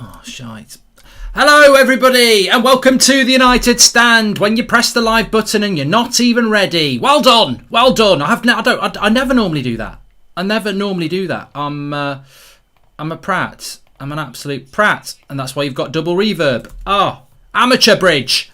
Oh, shite. Hello, everybody, and welcome to the United Stand. When you press the live button and you're not even ready, well done, well done. I never normally do that. I'm a prat. I'm an absolute prat, and that's why you've got double reverb. Oh, amateur bridge.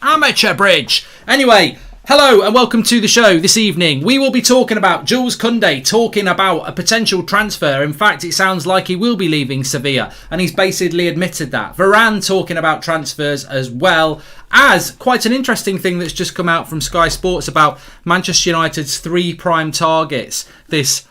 Anyway. Hello and welcome to the show this evening. We will be talking about Jules Kounde talking about a potential transfer. In fact, it sounds like he will be leaving Sevilla and he's basically admitted that. Varane talking about transfers as well as quite an interesting thing that's just come out from Sky Sports about Manchester United's 3 prime targets this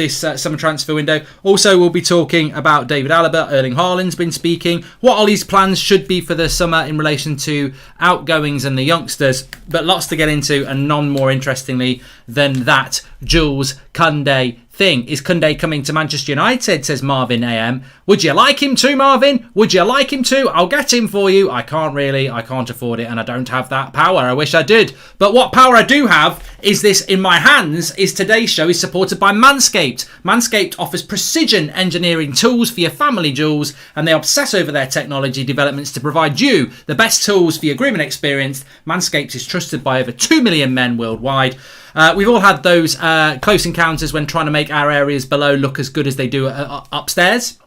summer transfer window. Also, we'll be talking about David Alaba. Erling Haaland's been speaking. What Ollie's plans should be for the summer in relation to outgoings and the youngsters. But lots to get into, and none more interestingly than that Jules Kounde thing. Is Kounde coming to Manchester United, says Marvin AM. Would you like him to, Marvin? Would you like him to? I'll get him for you. I can't afford it, and I don't have that power. I wish I did. But what power I do have is this in my hands. Is today's show is supported by Manscaped. Manscaped offers precision engineering tools for your family jewels, and they obsess over their technology developments to provide you the best tools for your grooming experience. Manscaped is trusted by over 2 million men worldwide. We've all had those close encounters when trying to make our areas below look as good as they do upstairs.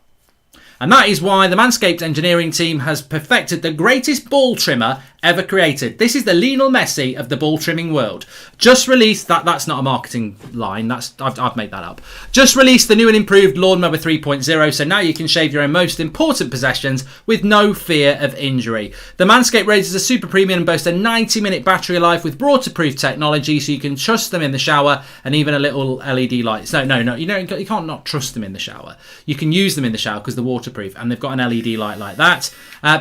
And that is why the Manscaped engineering team has perfected the greatest ball trimmer ever created. This is the Lionel Messi of the ball trimming world. Just released that's not a marketing line. I've made that up. Just released the new and improved Lawnmower 3.0, so now you can shave your own most important possessions with no fear of injury. The Manscaped razors are super premium and boast a 90-minute battery life with waterproof technology, so you can trust them in the shower and even a little LED light. No, you can't not trust them in the shower. You can use them in the shower because they're waterproof, and they've got an LED light like that.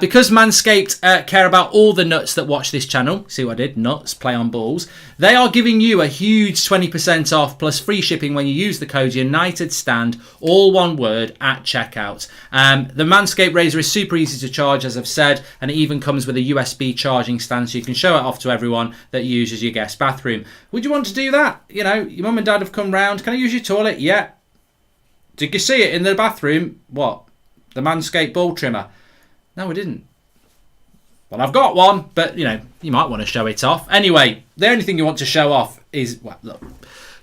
Because Manscaped care about all the nuts that watch this channel, see what I did? Nuts, play on balls. They are giving you a huge 20% off plus free shipping when you use the code UNITEDSTAND, all one word, at checkout. The Manscaped razor is super easy to charge, as I've said, and it even comes with a USB charging stand, so you can show it off to everyone that uses your guest bathroom. Would you want to do that? You know, your mum and dad have come round. Can I use your toilet? Yeah. Did you see it in the bathroom? What? The Manscaped ball trimmer? No, we didn't. Well, I've got one, but, you know, you might want to show it off. Anyway, the only thing you want to show off is, well, look,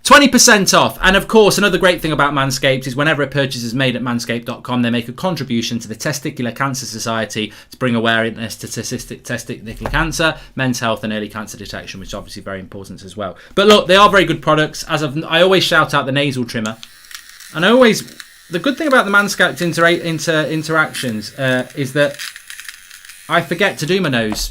20% off. And, of course, another great thing about Manscaped is whenever a purchase is made at manscaped.com, they make a contribution to the Testicular Cancer Society to bring awareness to testicular cancer, men's health and early cancer detection, which is obviously very important as well. But, look, they are very good products. I always shout out the nasal trimmer. And the good thing about the Manscaped interactions is that I forget to do my nose.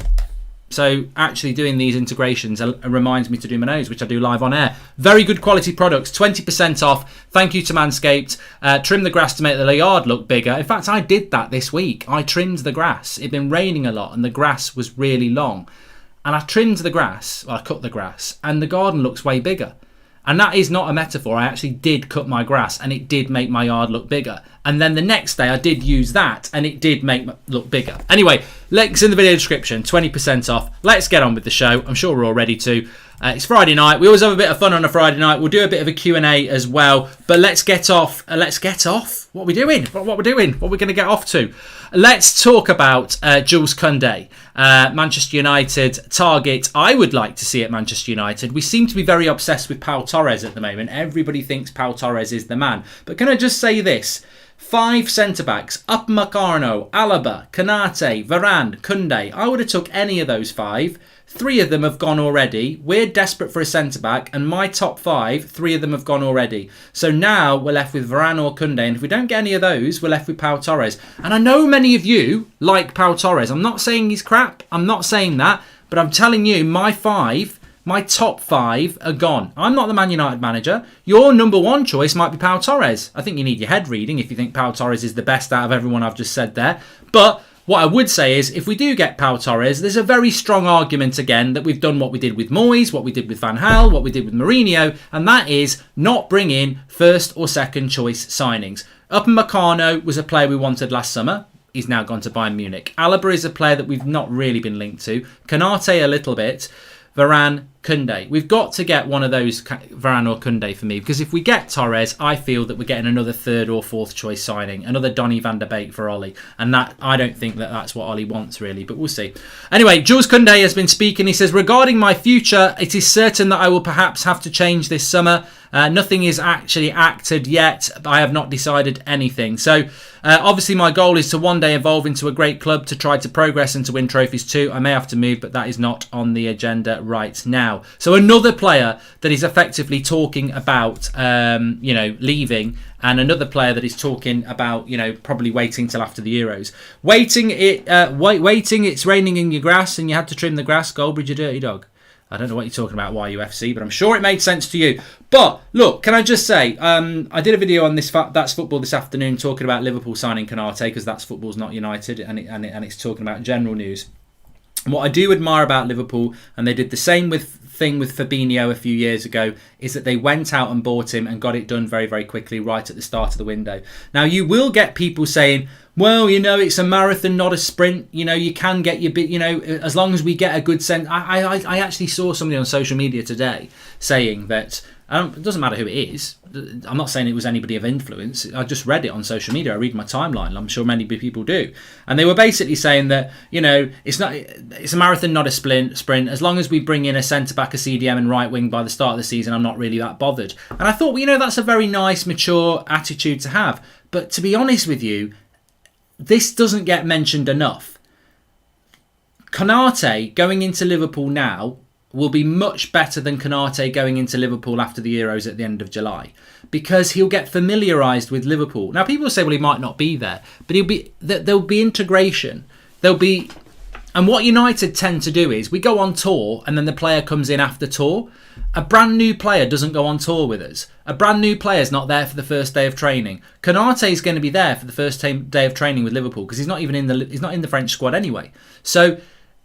So actually doing these integrations reminds me to do my nose, which I do live on air. Very good quality products, 20% off. Thank you to Manscaped. Trim the grass to make the yard look bigger. In fact, I did that this week. I trimmed the grass. It'd been raining a lot and the grass was really long. And I trimmed the grass, I cut the grass, and the garden looks way bigger. And that is not a metaphor. I actually did cut my grass and it did make my yard look bigger. And then the next day I did use that and it did make it look bigger. Anyway, links in the video description, 20% off. Let's get on with the show. I'm sure we're all ready to. It's Friday night. We always have a bit of fun on a Friday night. We'll do a bit of a Q&A as well. But let's get off. What are we doing? What we're doing? What we're going to get off to? Let's talk about Jules Kounde, Manchester United target. I would like to see at Manchester United. We seem to be very obsessed with Pau Torres at the moment. Everybody thinks Pau Torres is the man. But can I just say this? 5 centre-backs, Upamecano, Alaba, Konate, Varane, Kounde. I would have took any of those 5. 3 of them have gone already. We're desperate for a centre-back, and my top 5, 3 of them have gone already. So now we're left with Varane or Kounde, and if we don't get any of those, we're left with Pau Torres. And I know many of you like Pau Torres. I'm not saying he's crap. I'm not saying that. But I'm telling you, my top 5 are gone. I'm not the Man United manager. Your number 1 choice might be Pau Torres. I think you need your head reading if you think Pau Torres is the best out of everyone I've just said there. But what I would say is, if we do get Pau Torres, there's a very strong argument again that we've done what we did with Moyes, what we did with Van Gaal, what we did with Mourinho, and that is not bring in first or second choice signings. Upamecano was a player we wanted last summer. He's now gone to Bayern Munich. Alaba is a player that we've not really been linked to. Konate a little bit. Varane, Kounde. We've got to get one of those, Varane or Kounde for me, because if we get Torres, I feel that we're getting another third or fourth choice signing, another Donny van der Beek for Ollie, and that I don't think that that's what Ollie wants really, but we'll see. Anyway, Jules Kounde has been speaking. He says, regarding my future, it is certain that I will perhaps have to change this summer. Nothing is actually acted yet. I have not decided anything. So obviously my goal is to one day evolve into a great club, to try to progress and to win trophies too. I may have to move, but that is not on the agenda right now. So another player that is effectively talking about, leaving, and another player that is talking about, probably waiting till after the Euros. Waiting, it's raining in your grass and you had to trim the grass. Goldbridge, you dirty dog. I don't know what you're talking about, YUFC, but I'm sure it made sense to you. But look, can I just say, I did a video on this That's Football this afternoon talking about Liverpool signing Kounde, because That's Football's not United, and it's talking about general news. And what I do admire about Liverpool, and they did the same thing with Fabinho a few years ago, is that they went out and bought him and got it done very, very quickly right at the start of the window. Now, you will get people saying, well, it's a marathon, not a sprint. You can get your bit, as long as we get a good sense. I actually saw somebody on social media today saying that it doesn't matter who it is. I'm not saying it was anybody of influence. I just read it on social media. I read my timeline. I'm sure many people do. And they were basically saying that, it's a marathon, not a sprint. As long as we bring in a centre-back, a CDM and right wing by the start of the season, I'm not really that bothered. And I thought, that's a very nice, mature attitude to have. But to be honest with you, this doesn't get mentioned enough. Kounde going into Liverpool now will be much better than Kounde going into Liverpool after the Euros at the end of July, because he'll get familiarised with Liverpool. Now, people say, well, he might not be there, but there'll be integration. And what United tend to do is we go on tour and then the player comes in after tour. A brand new player doesn't go on tour with us. A brand new player is not there for the first day of training. Kounde is going to be there for the first day of training with Liverpool, because he's not in the French squad anyway. So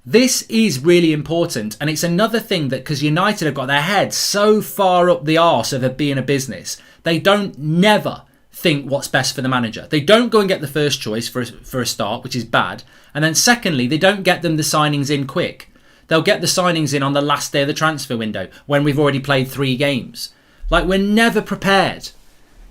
this is really important, and it's another thing that, because United have got their heads so far up the arse of it being a business, they don't never think what's best for the manager. They don't go and get the first choice for a start, which is bad. And then secondly, they don't get them the signings in quick. They'll get the signings in on the last day of the transfer window when we've already played 3 games. Like, we're never prepared.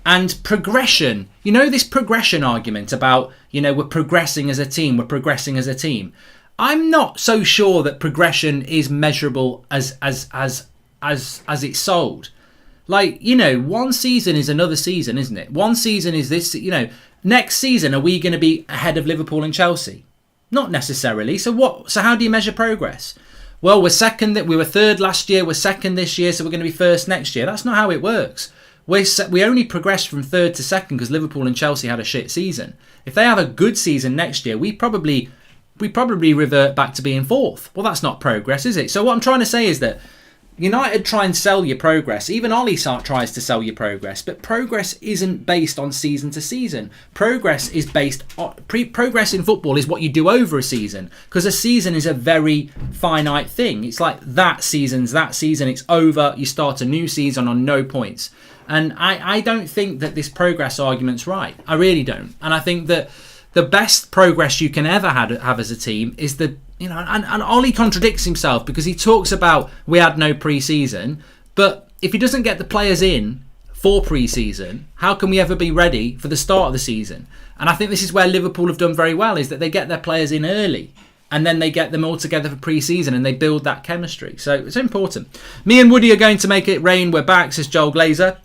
And progression, this progression argument about, we're progressing as a team. I'm not so sure that progression is measurable as it's sold. Like, one season is another season, isn't it? One season is this, next season, are we going to be ahead of Liverpool and Chelsea? Not necessarily. So how do you measure progress? Well, we're second. We were third last year. We're second this year, so we're going to be first next year. That's not how it works. We only progressed from third to second because Liverpool and Chelsea had a shit season. If they have a good season next year, we probably revert back to being fourth. Well, that's not progress, is it? So what I'm trying to say is that United try and sell your progress. Even Ollie tries to sell your progress, but progress isn't based on season to season. Progress is based on progress in football is what you do over a season, because a season is a very finite thing. It's like that season, it's over. You start a new season on no points, and I don't think that this progress argument's right. I really don't, and I think that the best progress you can ever have as a team is and Ollie contradicts himself, because he talks about we had no pre-season, but if he doesn't get the players in for pre-season, how can we ever be ready for the start of the season? And I think this is where Liverpool have done very well, is that they get their players in early and then they get them all together for pre-season and they build that chemistry. So it's important. Me and Woody are going to make it rain. We're back, says Joel Glazer.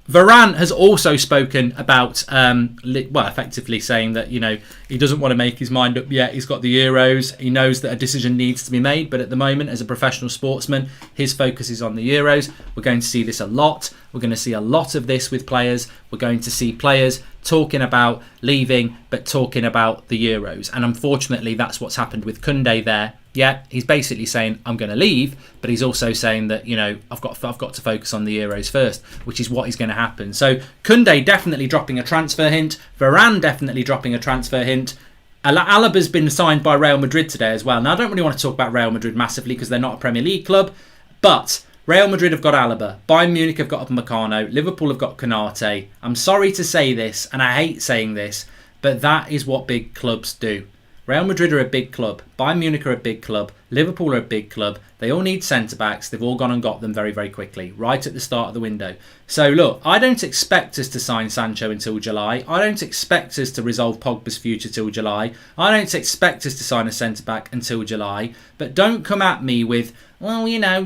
Varane has also spoken about, effectively saying that, he doesn't want to make his mind up yet. He's got the Euros. He knows that a decision needs to be made. But at the moment, as a professional sportsman, his focus is on the Euros. We're going to see this a lot. We're going to see a lot of this with players. We're going to see players talking about leaving, but talking about the Euros. And unfortunately, that's what's happened with Kounde there. Yeah, he's basically saying, I'm going to leave, but he's also saying that, I've got to focus on the Euros first, which is what is going to happen. So Kounde definitely dropping a transfer hint. Varane definitely dropping a transfer hint. Alaba's been signed by Real Madrid today as well. Now, I don't really want to talk about Real Madrid massively because they're not a Premier League club, but Real Madrid have got Alaba. Bayern Munich have got Upamecano. Liverpool have got Kounde. I'm sorry to say this, and I hate saying this, but that is what big clubs do. Real Madrid are a big club. Bayern Munich are a big club. Liverpool are a big club. They all need centre-backs. They've all gone and got them very, very quickly, right at the start of the window. So, look, I don't expect us to sign Sancho until July. I don't expect us to resolve Pogba's future till July. I don't expect us to sign a centre-back until July. But don't come at me with, well, you know,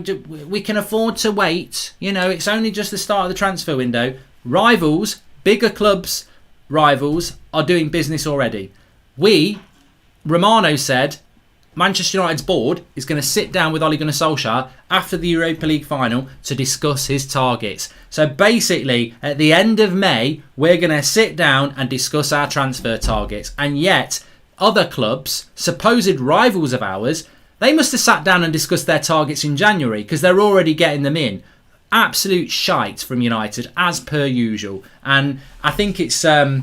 we can afford to wait. You know, it's only just the start of the transfer window. Rivals, bigger clubs, rivals, are doing business already. Romano said Manchester United's board is going to sit down with Ole Gunnar Solskjaer after the Europa League final to discuss his targets. So basically, at the end of May, we're going to sit down and discuss our transfer targets. And yet, other clubs, supposed rivals of ours, they must have sat down and discussed their targets in January because they're already getting them in. Absolute shite from United, as per usual. And I think it's... I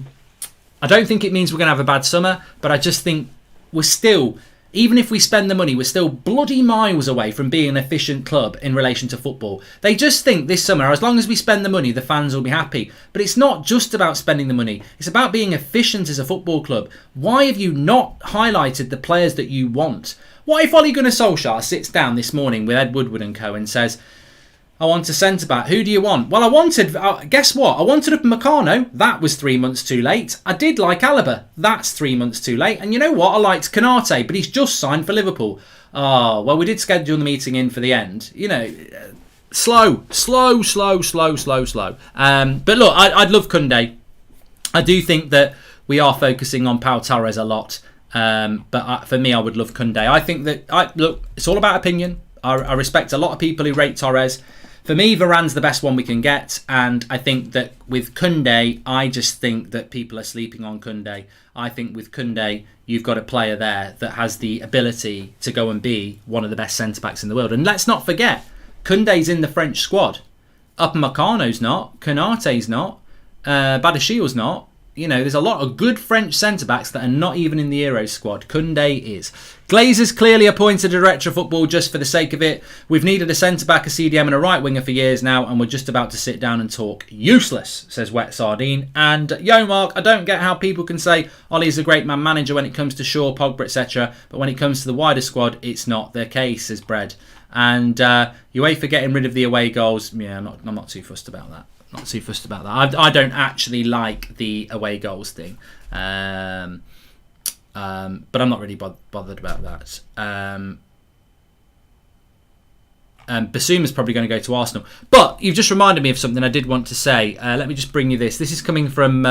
don't think it means we're going to have a bad summer, but I just think we're still, even if we spend the money, we're still bloody miles away from being an efficient club in relation to football. They just think this summer, as long as we spend the money, the fans will be happy. But it's not just about spending the money. It's about being efficient as a football club. Why have you not highlighted the players that you want? What if Ole Gunnar Solskjaer sits down this morning with Ed Woodward and co and says, I want a centre-back. Who do you want? Well, I wanted... guess what? I wanted Upamecano. That was 3 months too late. I did like Alaba. That's 3 months too late. And you know what? I liked Kounde, but he's just signed for Liverpool. Oh, well, we did schedule the meeting in for the end. You know, slow. But look, I'd love Kounde. I do think that we are focusing on Pau Torres a lot. But for me, I would love Kounde. I think that... look, it's all about opinion. I respect a lot of people who rate Torres. For me, Varane's the best one we can get, and I think that with Kounde, I just think that people are sleeping on Kounde. I think with Kounde, you've got a player there that has the ability to go and be one of the best centre-backs in the world. And let's not forget, Kounde's in the French squad. Upamecano's not, Konate's not, Badiashiel's not. You know, there's a lot of good French centre-backs that are not even in the Euros squad. Kounde is. Glazer's clearly appointed a director of football just for the sake of it. We've needed a centre-back, a CDM and a right-winger for years now, and we're just about to sit down and talk. Useless, says Wet Sardine. And, yo, Mark, I don't get how people can say Ollie's a great man manager when it comes to Shaw, Pogba, etc., but when it comes to the wider squad, it's not the case, says Bread. And UEFA getting rid of the away goals, yeah, I'm not too fussed about that. Not too fussed about that. I don't actually like the away goals thing. But I'm not really bothered about that. Basouma's probably going to go to Arsenal. But you've just reminded me of something I did want to say. Let me just bring you this. This is coming from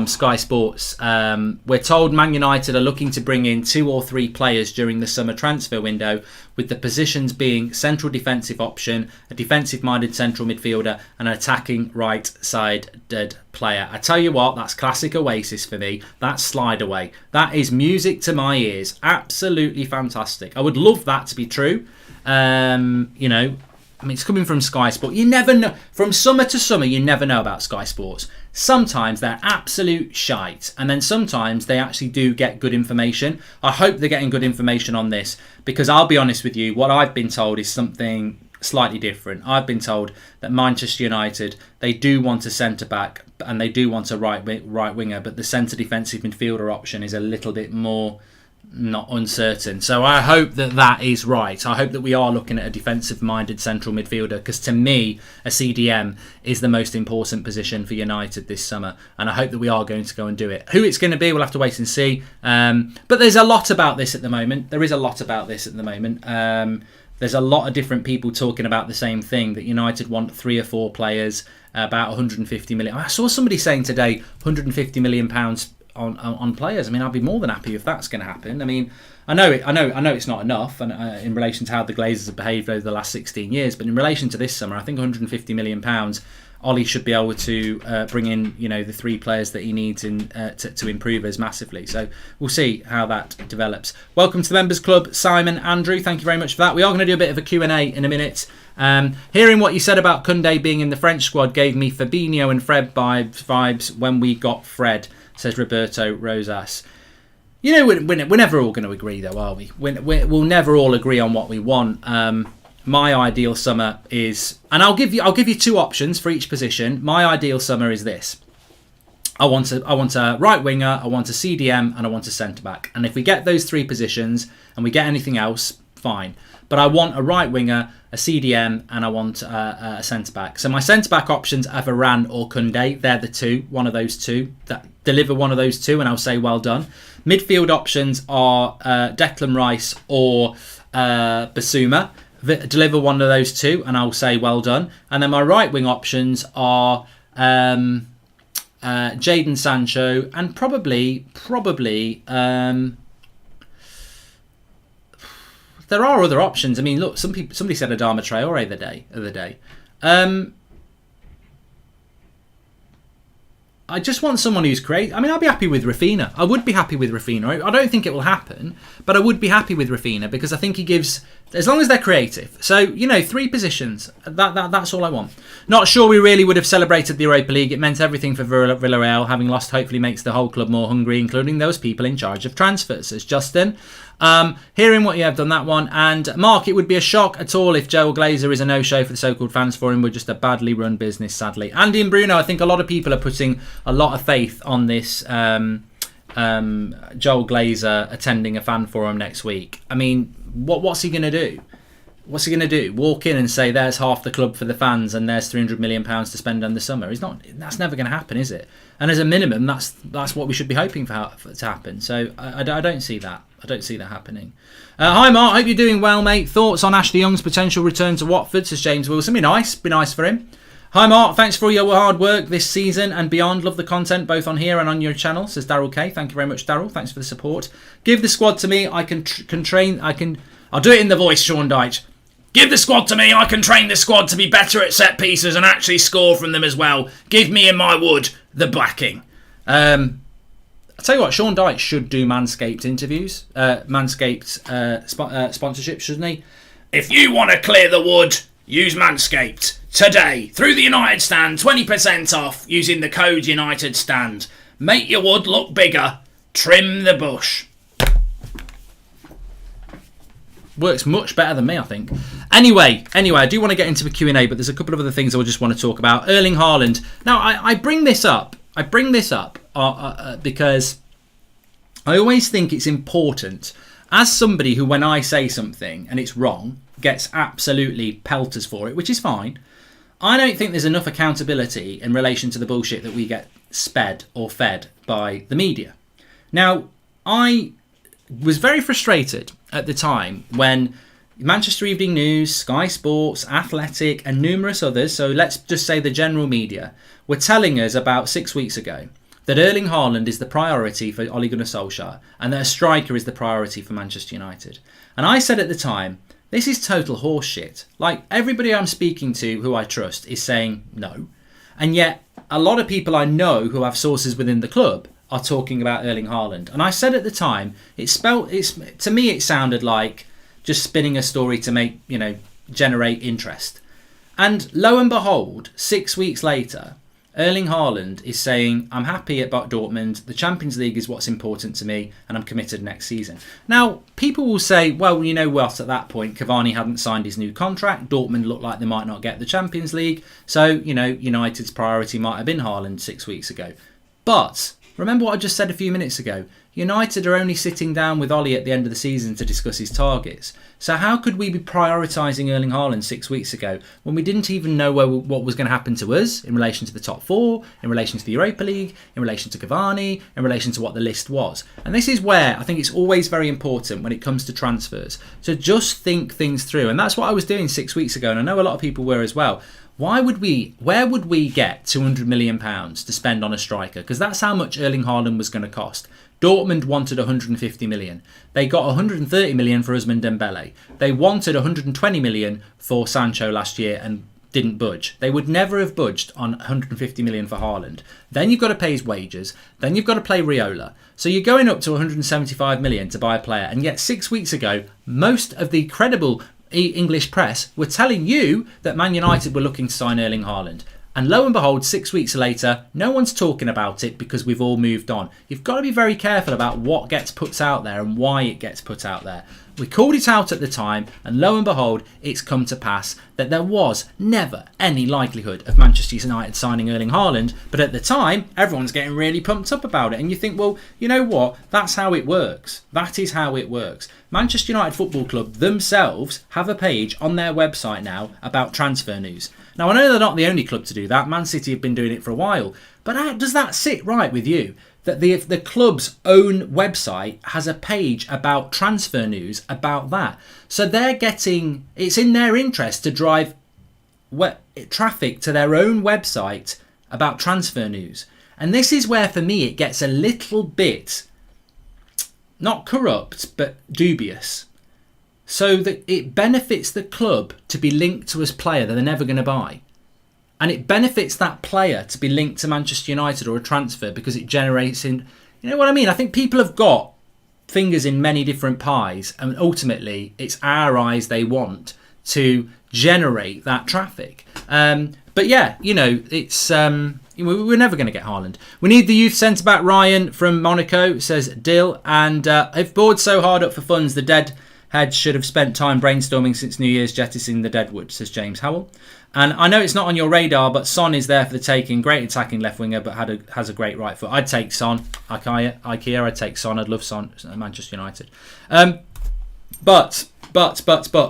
Sky Sports. We're told Man United are looking to bring in 2 or 3 players during the summer transfer window, with the positions being central defensive option, a defensive-minded central midfielder, and an attacking right-sided player. I tell you what, that's classic Oasis for me. That's slide away. That is music to my ears. Absolutely fantastic. I would love that to be true. You know, I mean, it's coming from Sky Sports. You never know. From summer to summer, you never know about Sky Sports. Sometimes they're absolute shite, and then sometimes they actually do get good information. I hope they're getting good information on this, because I'll be honest with you, what I've been told is something slightly different. I've been told that Manchester United, they do want a centre-back and they do want a right winger, but the centre defensive midfielder option is a little bit more... not uncertain. So I hope that is right. I hope that we are looking at a defensive-minded central midfielder, because to me, a CDM is the most important position for United this summer, and I hope that we are going to go and do it. Who it's going to be, we'll have to wait and see. But there's a lot about this at the moment. There is a lot about this at the moment. There's a lot of different people talking about the same thing, that United want 3 or 4 players, about 150 million. I saw somebody saying today 150 million pounds on players. I mean, I'd be more than happy if that's going to happen. I mean, I know it's not enough, and in relation to how the Glazers have behaved over the last 16 years, but in relation to this summer, I think 150 million pounds, Ollie should be able to bring in, you know, the 3 players that he needs to improve us massively. So we'll see how that develops. Welcome to the Members Club, Simon, Andrew. Thank you very much for that. We are going to do a bit of a Q&A in a minute. Hearing what you said about Kounde being in the French squad gave me Fabinho and Fred vibes when we got Fred, says Roberto Rosas. You know, we're never all going to agree, though, are we? We'll never all agree on what we want. My ideal summer is, and I'll give you 2 options for each position. My ideal summer is this. I want a right winger, I want a CDM, and I want a centre back. And if we get those 3 positions and we get anything else, fine. But I want a right winger, a CDM, and I want a centre back. So my centre back options are Varane or Kounde. They're the 2, one of those 2. That deliver one of those 2, and I'll say well done. Midfield options are Declan Rice or Basuma. Deliver one of those 2, and I'll say well done. And then my right wing options are Jadon Sancho, and probably there are other options. I mean, look, somebody said Adama Traore the other day. I just want someone who's creative. I mean, I'll be happy with Rafinha. I would be happy with Rafinha. I don't think it will happen, but I would be happy with Rafinha because I think he gives, as long as they're creative. So, 3 positions. That's all I want. Not sure we really would have celebrated the Europa League. It meant everything for Villarreal. Having lost hopefully makes the whole club more hungry, including those people in charge of transfers, says Justin. Hearing what you have done that one. And Mark, it would be a shock at all if Joel Glazer is a no-show for the so-called fans for him. We're just a badly run business, sadly. Andy and Bruno, I think a lot of people are putting a lot of faith on this Joel Glazer attending a fan forum next week. I mean, what's he going to do? What's he going to do? Walk in and say there's half the club for the fans and there's £300 million to spend on the summer? He's not. That's never going to happen, is it? And as a minimum, that's what we should be hoping for to happen. So I don't see that. I don't see that happening. Hi Mark, hope you're doing well, mate. Thoughts on Ashley Young's potential return to Watford, says James Wilson. Be nice for him. Hi Mark, thanks for all your hard work this season and beyond. Love the content both on here and on your channel, says Daryl K. Thank you very much, Daryl. Thanks for the support. Give the squad to me. I can train. I'll do it in the voice, Sean Dyche. Give the squad to me. I can train the squad to be better at set pieces and actually score from them as well. Give me in my wood the backing. I'll tell you what, Sean Dyche should do Manscaped interviews. Manscaped sponsorship, shouldn't he? If you want to clear the wood, use Manscaped. Today, through the United Stand, 20% off using the code UNITEDSTAND. Make your wood look bigger. Trim the bush. Works much better than me, I think. Anyway, I do want to get into the Q&A, but there's a couple of other things I just want to talk about. Erling Haaland. Now, I bring this up. Because I always think it's important, as somebody who, when I say something and it's wrong, gets absolutely pelters for it, which is fine. I don't think there's enough accountability in relation to the bullshit that we get sped or fed by the media. Now, I was very frustrated at the time when Manchester Evening News, Sky Sports, Athletic and numerous others, so let's just say the general media, were telling us about 6 weeks ago that Erling Haaland is the priority for Ole Gunnar Solskjaer and that a striker is the priority for Manchester United. And I said at the time, this is total horseshit. Like, everybody I'm speaking to who I trust is saying no. And yet, a lot of people I know who have sources within the club are talking about Erling Haaland. And I said at the time, to me it sounded like just spinning a story to make, generate interest. And lo and behold, 6 weeks later, Erling Haaland is saying, I'm happy about Dortmund, the Champions League is what's important to me, and I'm committed next season. Now, people will say, well, you know what, at that point, Cavani hadn't signed his new contract, Dortmund looked like they might not get the Champions League, so, United's priority might have been Haaland 6 weeks ago. But remember what I just said a few minutes ago. United are only sitting down with Ollie at the end of the season to discuss his targets. So how could we be prioritising Erling Haaland 6 weeks ago when we didn't even know what was going to happen to us in relation to the top four, in relation to the Europa League, in relation to Cavani, in relation to what the list was? And this is where I think it's always very important when it comes to transfers to just think things through. And that's what I was doing 6 weeks ago, and I know a lot of people were as well. Where would we get £200 million to spend on a striker? Because that's how much Erling Haaland was going to cost. Dortmund wanted 150 million. They got 130 million for Ousmane Dembele. They wanted 120 million for Sancho last year and didn't budge. They would never have budged on 150 million for Haaland. Then you've got to pay his wages. Then you've got to play Riola. So you're going up to 175 million to buy a player. And yet 6 weeks ago, most of the credible English press were telling you that Man United were looking to sign Erling Haaland. And lo and behold, 6 weeks later, no one's talking about it because we've all moved on. You've got to be very careful about what gets put out there and why it gets put out there. We called it out at the time, and lo and behold, it's come to pass that there was never any likelihood of Manchester United signing Erling Haaland. But at the time, everyone's getting really pumped up about it. And you think, well, you know what? That's how it works. That is how it works. Manchester United Football Club themselves have a page on their website now about transfer news. Now, I know they're not the only club to do that. Man City have been doing it for a while. But how does that sit right with you? That the club's own website has a page about transfer news about that. So they're getting, it's in their interest to drive traffic to their own website about transfer news. And this is where, for me, it gets a little bit, not corrupt, but dubious. So that it benefits the club to be linked to a player that they're never going to buy. And it benefits that player to be linked to Manchester United or a transfer because it generates in... You know what I mean? I think people have got fingers in many different pies, and ultimately it's our eyes they want to generate that traffic. But yeah, you know, it's... we're never going to get Haaland. We need the youth centre-back. Ryan from Monaco says Dill. And if bored so hard up for funds, the deadheads should have spent time brainstorming since New Year's, jettisoning the deadwood, says James Howell. And I know it's not on your radar, but Son is there for the taking. Great attacking left winger, but has a great right foot. I'd take Son. IKEA, I'd take Son. I'd love Son at Manchester United. But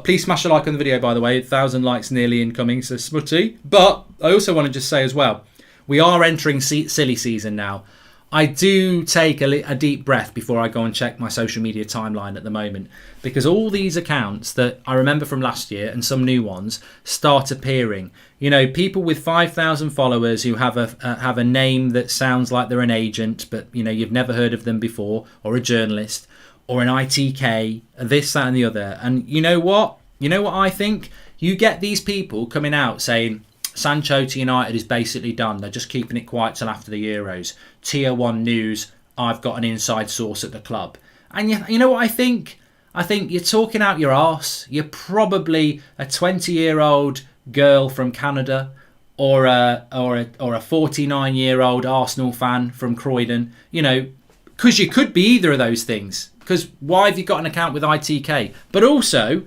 please smash a like on the video, by the way. 1,000 likes nearly incoming, so smutty. But I also want to just say as well, we are entering silly season now. I do take a deep breath before I go and check my social media timeline at the moment, because all these accounts that I remember from last year and some new ones start appearing. You know, people with 5,000 followers who have a name that sounds like they're an agent, but you know you've never heard of them before, or a journalist, or an ITK, this, that, and the other. And you know what? You know what I think? You get these people coming out saying Sancho to United is basically done. They're just keeping it quiet till after the Euros. Tier 1 news, I've got an inside source at the club. And you know what I think? I think you're talking out your arse. You're probably a 20-year-old girl from Canada or a 49-year-old Arsenal fan from Croydon. You know, because you could be either of those things. Because why have you got an account with ITK? But also,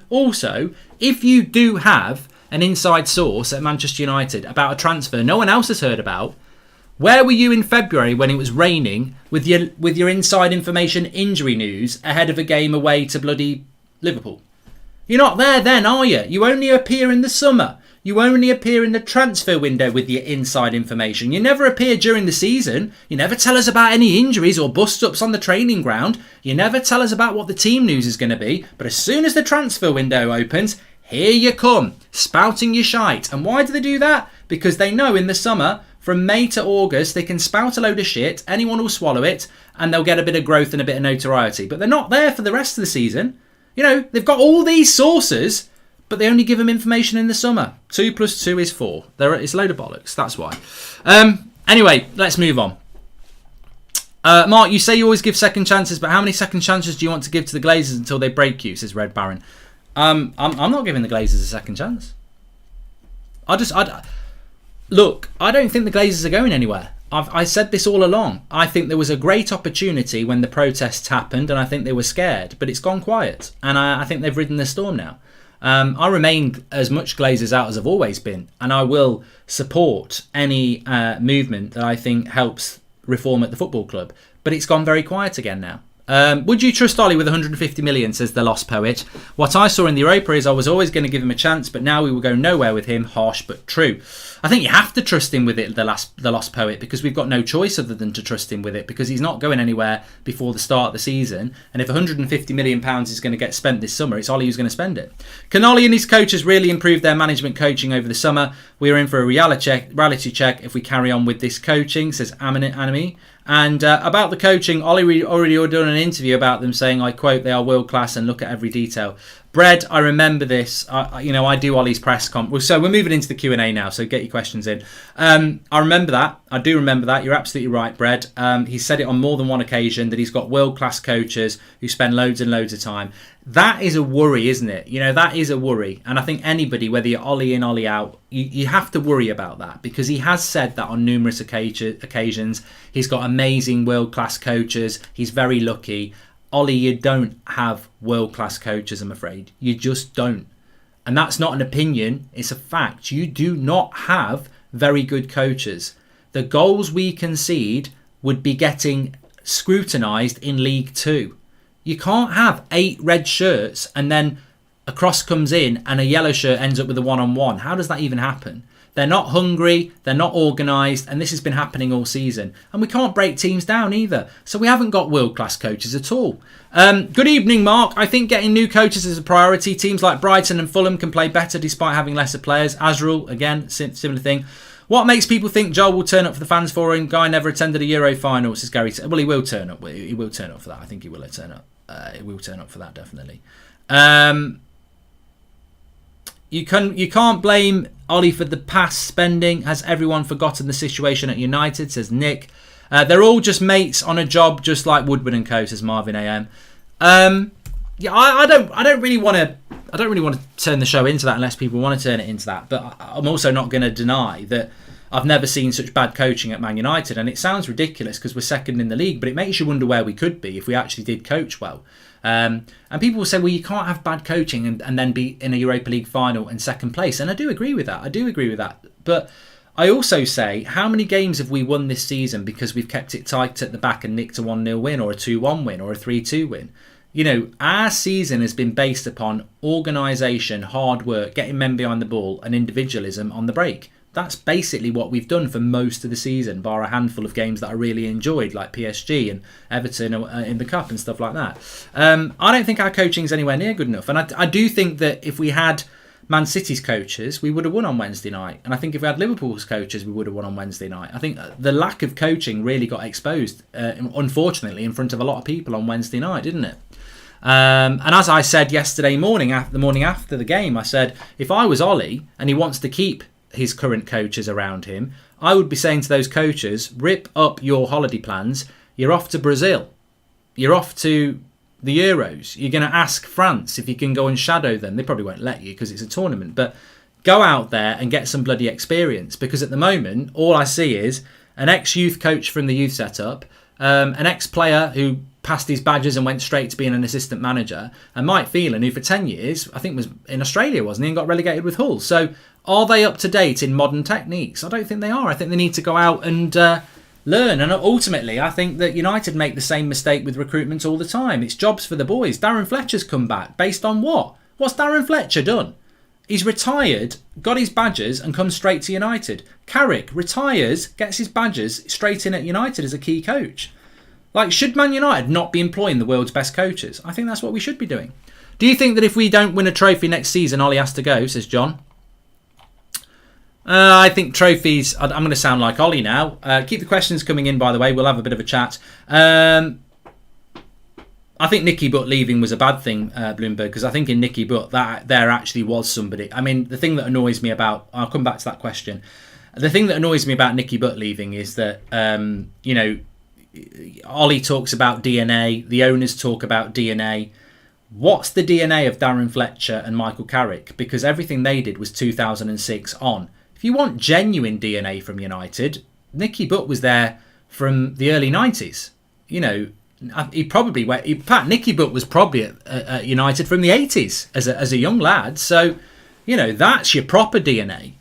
if you do have an inside source at Manchester United about a transfer no one else has heard about, where were you in February when it was raining with your inside information injury news ahead of a game away to bloody Liverpool? You're not there then, are you? You only appear in the summer. You only appear in the transfer window with your inside information. You never appear during the season. You never tell us about any injuries or bust-ups on the training ground. You never tell us about what the team news is going to be. But as soon as the transfer window opens, here you come, spouting your shite. And why do they do that? Because they know in the summer, from May to August, they can spout a load of shit, anyone will swallow it, and they'll get a bit of growth and a bit of notoriety. But they're not there for the rest of the season. You know, they've got all these sources, but they only give them information in the summer. 2 + 2 is 4. It's a load of bollocks, that's why. Anyway, let's move on. Mark, you say you always give second chances, but how many second chances do you want to give to the Glazers until they break you, says Red Baron. I'm not giving the Glazers a second chance. Look, I don't think the Glazers are going anywhere. I said this all along. I think there was a great opportunity when the protests happened, and I think they were scared, but it's gone quiet, and I think they've ridden the storm now. I remain as much Glazers out as I've always been, and I will support any movement that I think helps reform at the football club, but it's gone very quiet again now. Would you trust Ollie with 150 million, says the Lost Poet. What I saw in the Europa is I was always going to give him a chance, but now we will go nowhere with him. Harsh but true. I think you have to trust him with it, the Lost Poet, because we've got no choice other than to trust him with it, because he's not going anywhere before the start of the season. And if 150 million pounds is going to get spent this summer, it's Ollie who's going to spend it. Can Ollie and his coaches really improve their management coaching over the summer? We are in for a reality check if we carry on with this coaching, says Anime. And about the coaching, Ollie already done an interview about them saying, I quote, they are world class and look at every detail. Bread, I remember this. I do Ollie's press conference. So we're moving into the Q&A now, so get your questions in. I remember that. I do remember that. You're absolutely right, Bread. He said it on more than one occasion that he's got world-class coaches who spend loads and loads of time. That is a worry, isn't it? That is a worry. And I think anybody, whether you're Ollie in, Ollie out, you have to worry about that, because he has said that on numerous occasions. He's got amazing world-class coaches. He's very lucky. Ollie, you don't have world-class coaches, I'm afraid. You just don't. And that's not an opinion, it's a fact. You do not have very good coaches. The goals we concede would be getting scrutinised in League 2. You can't have 8 red shirts and then a cross comes in and a yellow shirt ends up with a one-on-one. How does that even happen? They're not hungry, they're not organised, and this has been happening all season. And we can't break teams down either. So we haven't got world-class coaches at all. Good evening, Mark. I think getting new coaches is a priority. Teams like Brighton and Fulham can play better despite having lesser players. Azrael, again, similar thing. What makes people think Joel will turn up for the fans forum? Guy never attended a Euro final, says Gary. Well, he will turn up. He will turn up for that. I think he will turn up. He will turn up for that, definitely. You can't blame Ollie for the past spending. Has everyone forgotten the situation at United, says Nick. They're all just mates on a job, just like Woodward and Co, says Marvin AM. I don't really want to turn the show into that unless people want to turn it into that. But I'm also not going to deny that I've never seen such bad coaching at Man United, and it sounds ridiculous because we're second in the league, but it makes you wonder where we could be if we actually did coach well. And people will say, well, you can't have bad coaching and then be in a Europa League final and second place. And I do agree with that. But I also say, how many games have we won this season because we've kept it tight at the back and nicked a 1-0 win or a 2-1 win or a 3-2 win? Our season has been based upon organisation, hard work, getting men behind the ball and individualism on the break. That's basically what we've done for most of the season, bar a handful of games that I really enjoyed, like PSG and Everton in the Cup and stuff like that. I don't think our coaching is anywhere near good enough. And I do think that if we had Man City's coaches, we would have won on Wednesday night. And I think if we had Liverpool's coaches, we would have won on Wednesday night. I think the lack of coaching really got exposed, unfortunately, in front of a lot of people on Wednesday night, didn't it? And as I said yesterday morning, the morning after the game, I said, if I was Ollie and he wants to keep his current coaches around him, I would be saying to those coaches, rip up your holiday plans. You're off to Brazil. You're off to the Euros. You're going to ask France if you can go and shadow them. They probably won't let you because it's a tournament. But go out there and get some bloody experience, because at the moment, all I see is an ex-youth coach from the youth setup, an ex-player who passed his badges and went straight to being an assistant manager, and Mike Phelan, who for 10 years, I think was in Australia, wasn't he, and got relegated with Hull. So are they up to date in modern techniques? I don't think they are. I think they need to go out and learn. And ultimately, I think that United make the same mistake with recruitment all the time. It's jobs for the boys. Darren Fletcher's come back. Based on what? What's Darren Fletcher done? He's retired, got his badges and comes straight to United. Carrick retires, gets his badges straight in at United as a key coach. Should Man United not be employing the world's best coaches? I think that's what we should be doing. Do you think that if we don't win a trophy next season, Ollie has to go, says John? I think trophies... I'm going to sound like Ollie now. Keep the questions coming in, by the way. We'll have a bit of a chat. I think Nicky Butt leaving was a bad thing, Bloomberg, because I think in Nicky Butt, that there actually was somebody. I mean, the thing that annoys me about... I'll come back to that question. The thing that annoys me about Nicky Butt leaving is that, Ollie talks about DNA. The owners talk about DNA. What's the DNA of Darren Fletcher and Michael Carrick? Because everything they did was 2006 on. If you want genuine DNA from United, Nicky Butt was there from the early 90s. He probably went. Nicky Butt was probably at United from the 80s as a young lad. So, that's your proper DNA.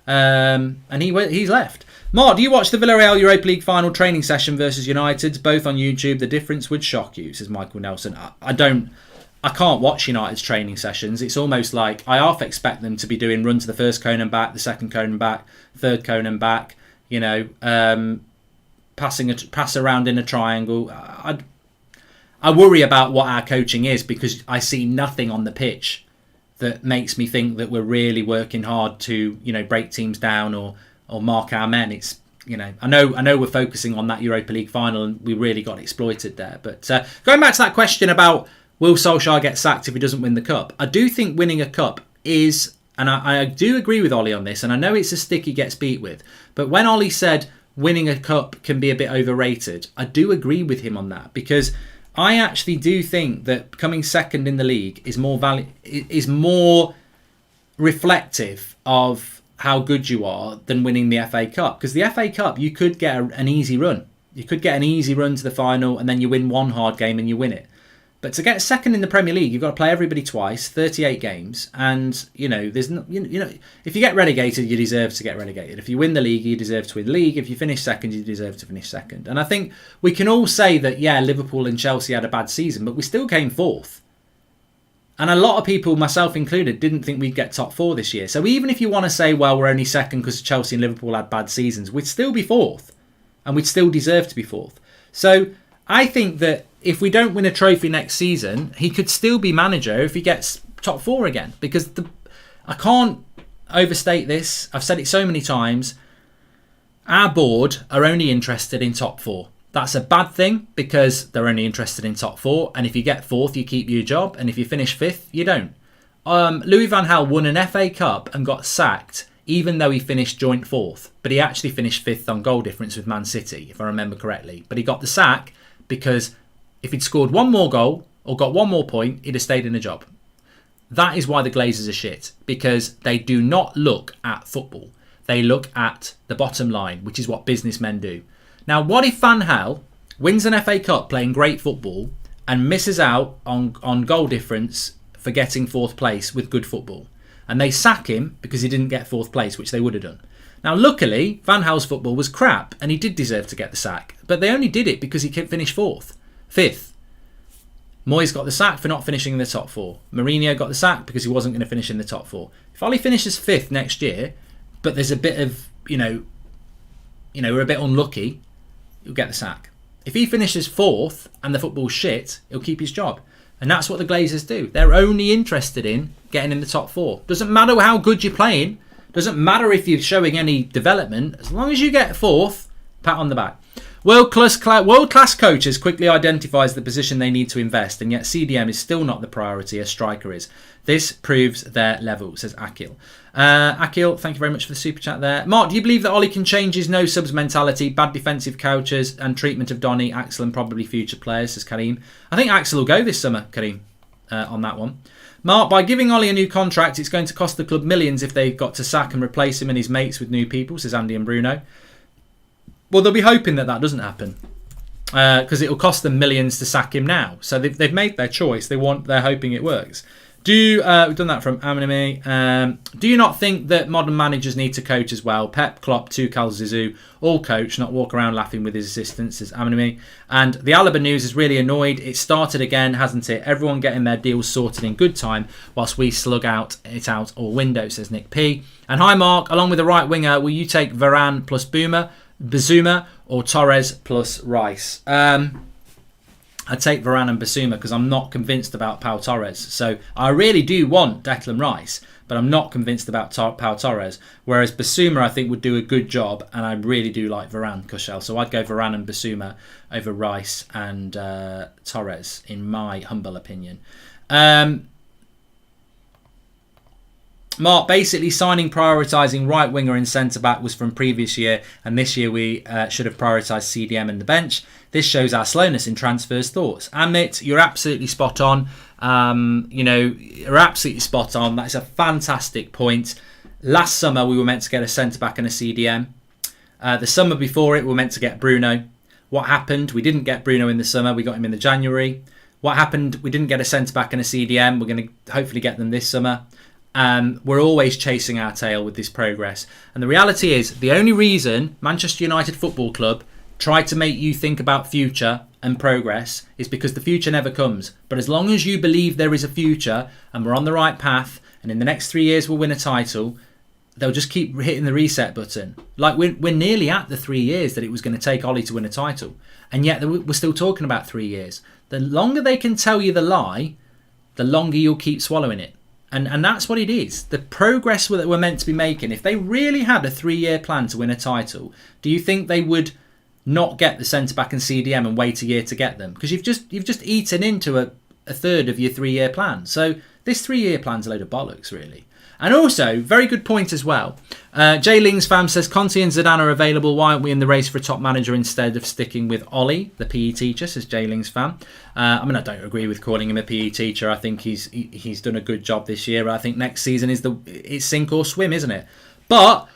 And he's left. Mark, do you watch the Villarreal Europa League final training session versus United's, both on YouTube? The difference would shock you, says Michael Nelson. I can't watch United's training sessions. It's almost like I half expect them to be doing run to the first cone and back, the second cone and back, third cone and back, pass around in a triangle. I worry about what our coaching is, because I see nothing on the pitch that makes me think that we're really working hard to, break teams down or mark our men. It's, I know we're focusing on that Europa League final and we really got exploited there. But going back to that question about will Solskjaer get sacked if he doesn't win the cup? I do think winning a cup is, and I do agree with Ollie on this, and I know it's a stick he gets beat with, but when Ollie said winning a cup can be a bit overrated, I do agree with him on that, because I actually do think that coming second in the league is more reflective of how good you are than winning the FA Cup. Because the FA Cup, you could get an easy run. You could get an easy run to the final and then you win one hard game and you win it. But to get second in the Premier League, you've got to play everybody twice, 38 games, and there's no, if you get relegated, you deserve to get relegated. If you win the league, you deserve to win the league. If you finish second, you deserve to finish second. And I think we can all say that, yeah, Liverpool and Chelsea had a bad season, but we still came fourth. And a lot of people, myself included, didn't think we'd get top four this year. So even if you want to say, well, we're only second because Chelsea and Liverpool had bad seasons, we'd still be fourth, and we'd still deserve to be fourth. So I think that if we don't win a trophy next season, he could still be manager if he gets top four again. Because I can't overstate this. I've said it so many times. Our board are only interested in top four. That's a bad thing because they're only interested in top four. And if you get fourth, you keep your job. And if you finish fifth, you don't. Louis van Gaal won an FA Cup and got sacked even though he finished joint fourth. But he actually finished fifth on goal difference with Man City, if I remember correctly. But he got the sack because if he'd scored one more goal or got one more point, he'd have stayed in the job. That is why the Glazers are shit, because they do not look at football. They look at the bottom line, which is what businessmen do. Now, what if Van Gaal wins an FA Cup playing great football and misses out on goal difference for getting fourth place with good football? And they sack him because he didn't get fourth place, which they would have done. Now, luckily, Van Gaal's football was crap and he did deserve to get the sack. But they only did it because he finished fifth. Moyes got the sack for not finishing in the top four. Mourinho got the sack because he wasn't going to finish in the top four. If Ollie finishes fifth next year, but there's a bit of, we're a bit unlucky, he'll get the sack. If he finishes fourth and the football's shit, he'll keep his job. And that's what the Glazers do. They're only interested in getting in the top four. Doesn't matter how good you're playing. Doesn't matter if you're showing any development. As long as you get fourth, pat on the back. World-class coaches quickly identifies the position they need to invest, and yet CDM is still not the priority as striker is. This proves their level, says Akil. Akil, thank you very much for the super chat there. Mark, do you believe that Ollie can change his no subs mentality, bad defensive coaches, and treatment of Donny, Axel, and probably future players, says Kareem. I think Axel will go this summer, Kareem, on that one. Mark, by giving Ollie a new contract, it's going to cost the club millions if they've got to sack and replace him and his mates with new people, says Andy and Bruno. Well, they'll be hoping that doesn't happen because it'll cost them millions to sack him now. So they've made their choice. They're hoping it works. We've done that from Amanime. Do you not think that modern managers need to coach as well? Pep, Klopp, Tuchel, Zizou, all coach, not walk around laughing with his assistants, says Amanime. And the Alaba news is really annoyed. It started again, hasn't it? Everyone getting their deals sorted in good time whilst we slug it out all window, says Nick P. And hi, Mark. Along with the right winger, will you take Varane plus Bazuma or Torres plus Rice? I'd take Varane and Basuma because I'm not convinced about Pau Torres. So I really do want Declan Rice, but I'm not convinced about Pau Torres. Whereas Basuma, I think, would do a good job, and I really do like Varane, Kushel. So I'd go Varane and Basuma over Rice and Torres, in my humble opinion. Mark, basically signing, prioritising right winger and centre back was from previous year, and this year we should have prioritised CDM and the bench. This shows our slowness in transfers. Thoughts? Amit, you're absolutely spot on. You're absolutely spot on. That's a fantastic point. Last summer we were meant to get a centre back and a CDM. The summer before it we were meant to get Bruno. What happened? We didn't get Bruno in the summer. We got him in the January. What happened? We didn't get a centre back and a CDM. We're going to hopefully get them this summer. We're always chasing our tail with this progress. And the reality is, the only reason Manchester United Football Club try to make you think about future and progress is because the future never comes. But as long as you believe there is a future and we're on the right path and in the next 3 years we'll win a title, they'll just keep hitting the reset button. Like we're nearly at the 3 years that it was going to take Ollie to win a title. And yet we're still talking about 3 years. The longer they can tell you the lie, the longer you'll keep swallowing it. And that's what it is. The progress that we're meant to be making. If they really had a 3-year plan to win a title, do you think they would not get the centre back and CDM and wait a year to get them? Because you've just eaten into a third of your 3-year plan. So this 3-year plan's a load of bollocks, really. And also, very good point as well. Jay Ling's fam says, Conte and Zidane are available. Why aren't we in the race for a top manager instead of sticking with Ollie, the PE teacher, says Jay Ling's fam. I mean, I don't agree with calling him a PE teacher. I think he's done a good job this year. I think next season it's sink or swim, isn't it? But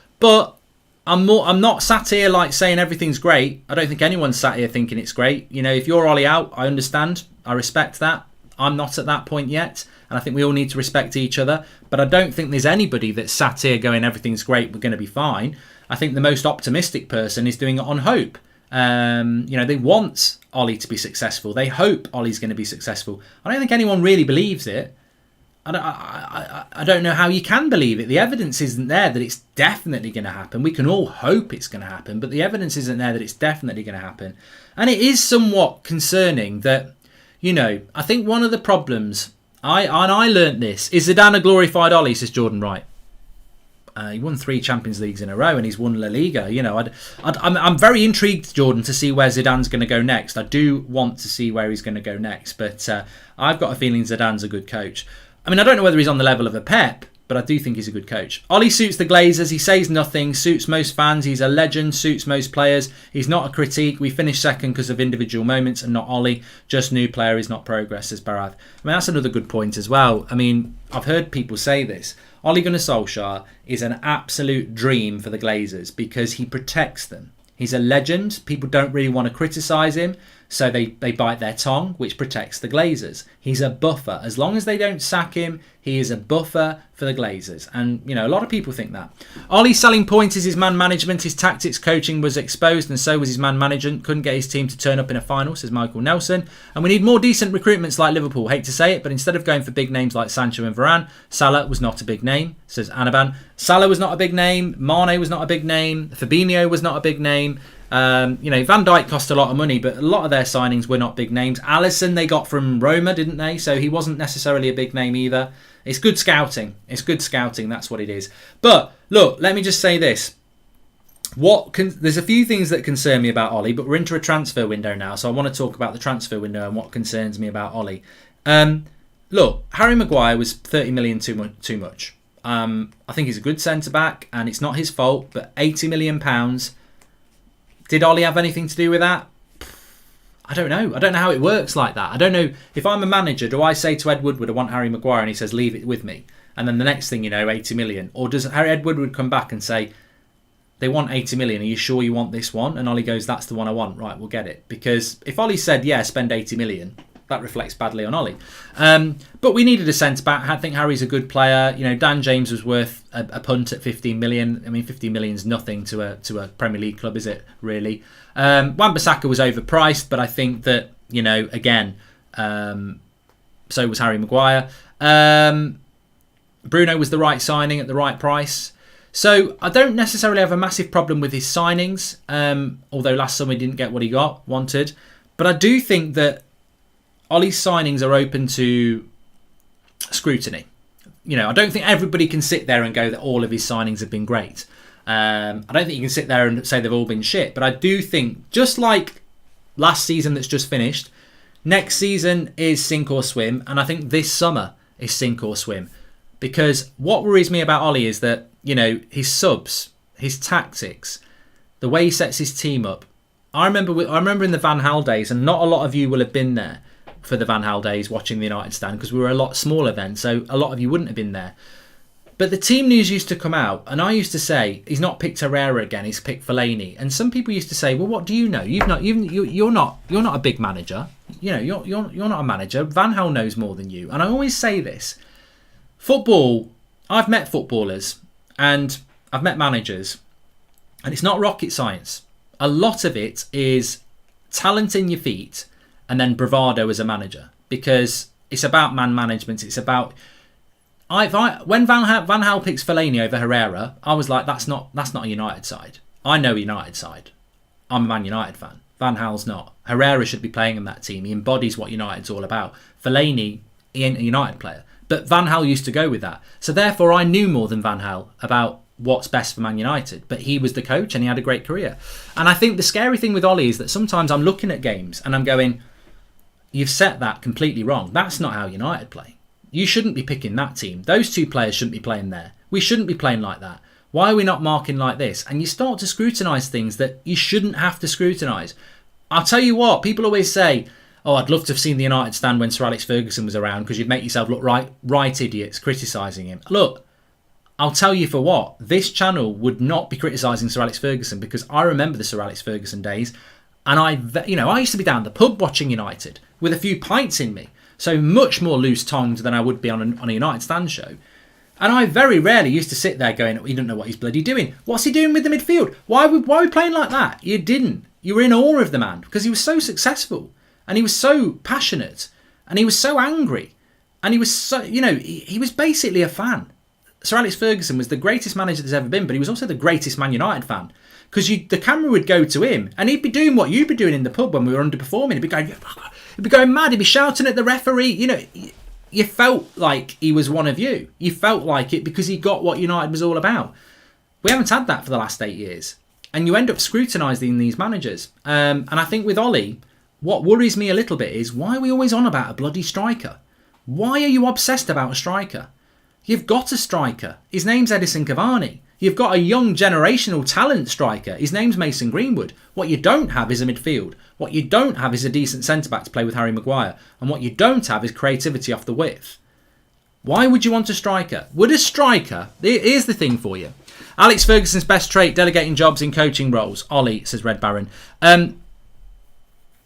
I'm not sat here like saying everything's great. I don't think anyone's sat here thinking it's great. You know, if you're Ollie out, I understand. I respect that. I'm not at that point yet. And I think we all need to respect each other. But I don't think there's anybody that's sat here going, everything's great, we're going to be fine. I think the most optimistic person is doing it on hope. They want Ollie to be successful. They hope Ollie's going to be successful. I don't think anyone really believes it. I don't know how you can believe it. The evidence isn't there that it's definitely going to happen. We can all hope it's going to happen, but the evidence isn't there that it's definitely going to happen. And it is somewhat concerning that, I think one of the problems, I learnt this, is Zidane a glorified Ollie, says Jordan Wright. He won 3 Champions Leagues in a row and he's won La Liga. I'm very intrigued, Jordan, to see where Zidane's going to go next. I do want to see where he's going to go next, but I've got a feeling Zidane's a good coach. I mean, I don't know whether he's on the level of a Pep, but I do think he's a good coach. Ollie suits the Glazers. He says nothing, suits most fans. He's a legend, suits most players. He's not a critique. We finished second because of individual moments and not Ollie. Just new player is not progress, says Barath. I mean, that's another good point as well. I mean, I've heard people say this. Ole Gunnar Solskjaer is an absolute dream for the Glazers because he protects them. He's a legend. People don't really want to criticise him, so they bite their tongue, which protects the Glazers. He's a buffer. As long as they don't sack him, he is a buffer for the Glazers. And, a lot of people think that. Ollie's selling point is his man management. His tactics coaching was exposed, and so was his man management. Couldn't get his team to turn up in a final, says Michael Nelson. And we need more decent recruitments like Liverpool. Hate to say it, but instead of going for big names like Sancho and Varane, Salah was not a big name, says Anaban. Salah was not a big name. Mane was not a big name. Fabinho was not a big name. Van Dijk cost a lot of money, but a lot of their signings were not big names. Alisson they got from Roma, didn't they? So he wasn't necessarily a big name either. It's good scouting. That's what it is. But look, let me just say this. There's a few things that concern me about Ollie, but we're into a transfer window now, so I want to talk about the transfer window and what concerns me about Ollie. Look, Harry Maguire was 30 million too much. I think he's a good centre back, and it's not his fault. But £80 million. Did Ollie have anything to do with that? I don't know. I don't know how it works like that. I don't know. If I'm a manager, do I say to Ed Woodward, I want Harry Maguire, and he says, leave it with me? And then the next thing 80 million. Or does Ed Woodward come back and say, they want 80 million, are you sure you want this one? And Ollie goes, that's the one I want. Right, we'll get it. Because if Ollie said, yeah, spend 80 million, that reflects badly on Ollie. But we needed a centre-back. I think Harry's a good player. Dan James was worth a punt at 15 million. I mean, 15 million is nothing to a Premier League club, is it, really? Wan-Bissaka was overpriced, but I think that, again, so was Harry Maguire. Bruno was the right signing at the right price. So I don't necessarily have a massive problem with his signings, although last summer he didn't get what he wanted. But I do think that Ollie's signings are open to scrutiny. I don't think everybody can sit there and go that all of his signings have been great. I don't think you can sit there and say they've all been shit. But I do think, just like last season that's just finished, next season is sink or swim. And I think this summer is sink or swim. Because what worries me about Ollie is that, his subs, his tactics, the way he sets his team up. I remember in the Van Gaal days, and not a lot of you will have been there for the Van Gaal days watching the United stand, because we were a lot smaller then, so a lot of you wouldn't have been there. But the team news used to come out, and I used to say, he's not picked Herrera again, he's picked Fellaini. And some people used to say, well, what do you know? You're not a big manager. You're not a manager. Van Gaal knows more than you. And I always say this. Football, I've met footballers and I've met managers, and it's not rocket science. A lot of it is talent in your feet and then bravado as a manager, because it's about man management. It's about when Van Gaal picks Fellaini over Herrera, I was like, that's not a United side. I know United side. I'm a Man United fan. Van Gaal's not. Herrera should be playing in that team. He embodies what United's all about. Fellaini, he ain't a United player. But Van Gaal used to go with that. So therefore, I knew more than Van Gaal about what's best for Man United. But he was the coach and he had a great career. And I think the scary thing with Ollie is that sometimes I'm looking at games and I'm going, you've set that completely wrong. That's not how United play. You shouldn't be picking that team. Those two players shouldn't be playing there. We shouldn't be playing like that. Why are we not marking like this? And you start to scrutinise things that you shouldn't have to scrutinise. I'll tell you what, people always say, oh, I'd love to have seen the United stand when Sir Alex Ferguson was around because you'd make yourself look right idiots criticising him. Look, I'll tell you for what, this channel would not be criticising Sir Alex Ferguson because I remember the Sir Alex Ferguson days, and I used to be down the pub watching United with a few pints in me, so much more loose-tongued than I would be on a United Stand show. And I very rarely used to sit there going, you don't know what he's bloody doing. What's he doing with the midfield? Why are we playing like that? You didn't. You were in awe of the man because he was so successful and he was so passionate and he was so angry and he was so, he was basically a fan. Sir Alex Ferguson was the greatest manager there's ever been, but he was also the greatest Man United fan because the camera would go to him and he'd be doing what you'd be doing in the pub when we were underperforming. He'd be going mad. He'd be shouting at the referee. You felt like he was one of you. You felt like it because he got what United was all about. We haven't had that for the last 8 years. And you end up scrutinising these managers. And I think with Ollie, what worries me a little bit is why are we always on about a bloody striker? Why are you obsessed about a striker? You've got a striker. His name's Edison Cavani. You've got a young generational talent striker. His name's Mason Greenwood. What you don't have is a midfield. What you don't have is a decent centre-back to play with Harry Maguire. And what you don't have is creativity off the width. Why would you want a striker? Would a striker... Here's the thing for you. Alex Ferguson's best trait, delegating jobs in coaching roles. Ollie, says Red Baron.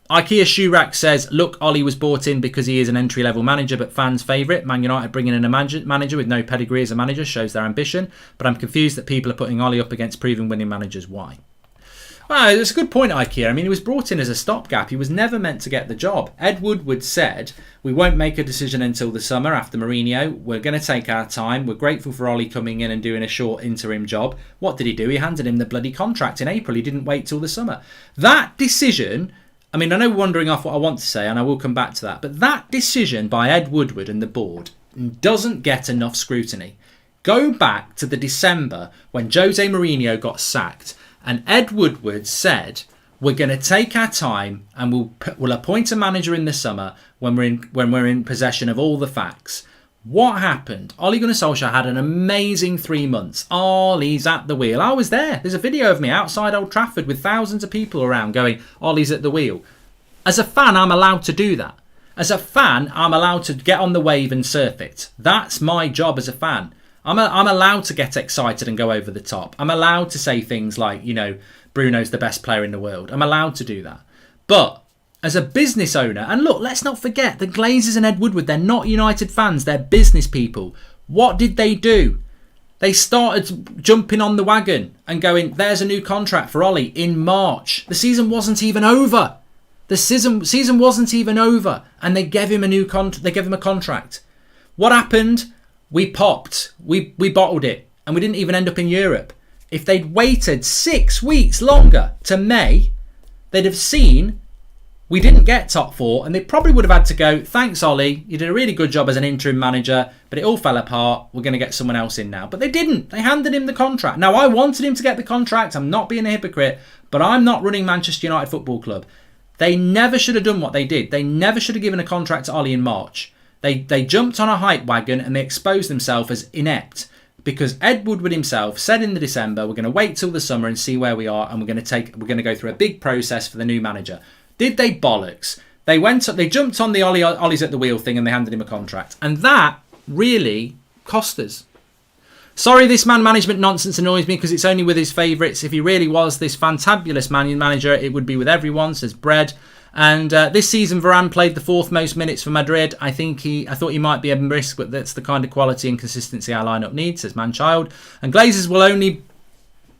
IKEA Shoe says, look, Ollie was brought in because he is an entry-level manager, but fans' favourite. Man United bringing in a manager with no pedigree as a manager shows their ambition. But I'm confused that people are putting Ollie up against proven winning managers. Why? Well, it's a good point, IKEA. I mean, he was brought in as a stopgap. He was never meant to get the job. Ed Woodward said, we won't make a decision until the summer after Mourinho. We're going to take our time. We're grateful for Ollie coming in and doing a short interim job. What did he do? He handed him the bloody contract in April. He didn't wait till the summer. That decision... I mean, I know we're wandering off what I want to say, and I will come back to that. But that decision by Ed Woodward and the board doesn't get enough scrutiny. Go back to the December when Jose Mourinho got sacked, and Ed Woodward said, we're going to take our time and we'll appoint a manager in the summer when we're in possession of all the facts. What happened? Ole Gunnar Solskjaer had an amazing 3 months. Ollie's at the wheel. I was there. There's a video of me outside Old Trafford with thousands of people around going, Ollie's at the wheel. As a fan, I'm allowed to do that. As a fan, I'm allowed to get on the wave and surf it. That's my job as a fan. I'm allowed to get excited and go over the top. I'm allowed to say things like, Bruno's the best player in the world. I'm allowed to do that. But as a business owner, and look, let's not forget, the Glazers and Ed Woodward, they're not United fans, they're business people. What did they do? They started jumping on the wagon and going, there's a new contract for Ollie in March. The season wasn't even over. The season wasn't even over. And they gave him a contract. What happened? We popped. We bottled it. And we didn't even end up in Europe. If they'd waited 6 weeks longer to May, they'd have seen we didn't get top four, and they probably would have had to go, thanks, Ollie. You did a really good job as an interim manager, but it all fell apart. We're going to get someone else in now. But they didn't. They handed him the contract. Now, I wanted him to get the contract. I'm not being a hypocrite, but I'm not running Manchester United Football Club. They never should have done what they did. They never should have given a contract to Ollie in March. They jumped on a hype wagon and they exposed themselves as inept because Ed Woodward himself said in the December, we're going to wait till the summer and see where we are, and we're going to go through a big process for the new manager. Did they bollocks? They jumped on the Ollie's at the wheel thing and they handed him a contract. And that really cost us. Sorry, this man management nonsense annoys me because it's only with his favourites. If he really was this fantabulous manager, it would be with everyone, says Bread. And this season, Varane played the 4th most minutes for Madrid. I thought he might be a risk, but that's the kind of quality and consistency our lineup needs, says Manchild. And Glazers will only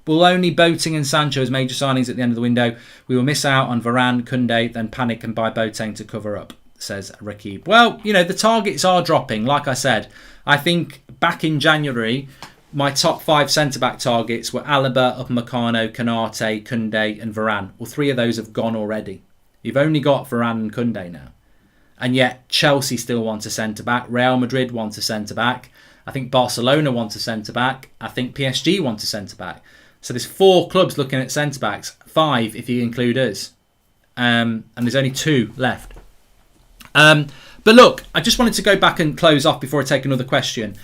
Boateng and Sancho as major signings at the end of the window. We will miss out on Varane, Kounde, then panic and buy Boateng to cover up, says Rakib. Well, the targets are dropping. Like I said, I think back in January, my top 5 centre-back targets were Alaba, Upamecano, Konate, Kounde and Varane. Well, 3 of those have gone already. You've only got Varane and Kounde now. And yet Chelsea still want a centre-back. Real Madrid want a centre-back. I think Barcelona want a centre-back. I think PSG want a centre-back. So there's 4 clubs looking at centre-backs. 5 if you include us. And there's only 2 left. But look, I just wanted to go back and close off before I take another question.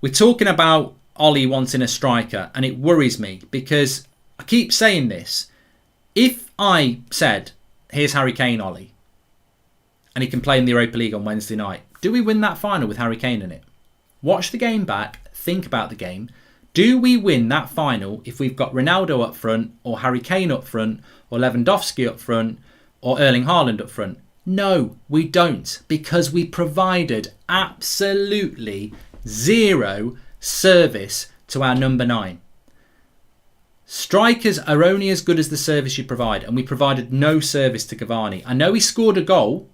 We're talking about Ollie wanting a striker, and it worries me because I keep saying this. If I said, here's Harry Kane, Ollie, and he can play in the Europa League on Wednesday night, do we win that final with Harry Kane in it? Watch the game back, think about the game. Do we win that final if we've got Ronaldo up front, or Harry Kane up front, or Lewandowski up front, or Erling Haaland up front? No, we don't, because we provided absolutely zero service to our number 9. Strikers are only as good as the service you provide, and we provided no service to Cavani. I know he scored a goal,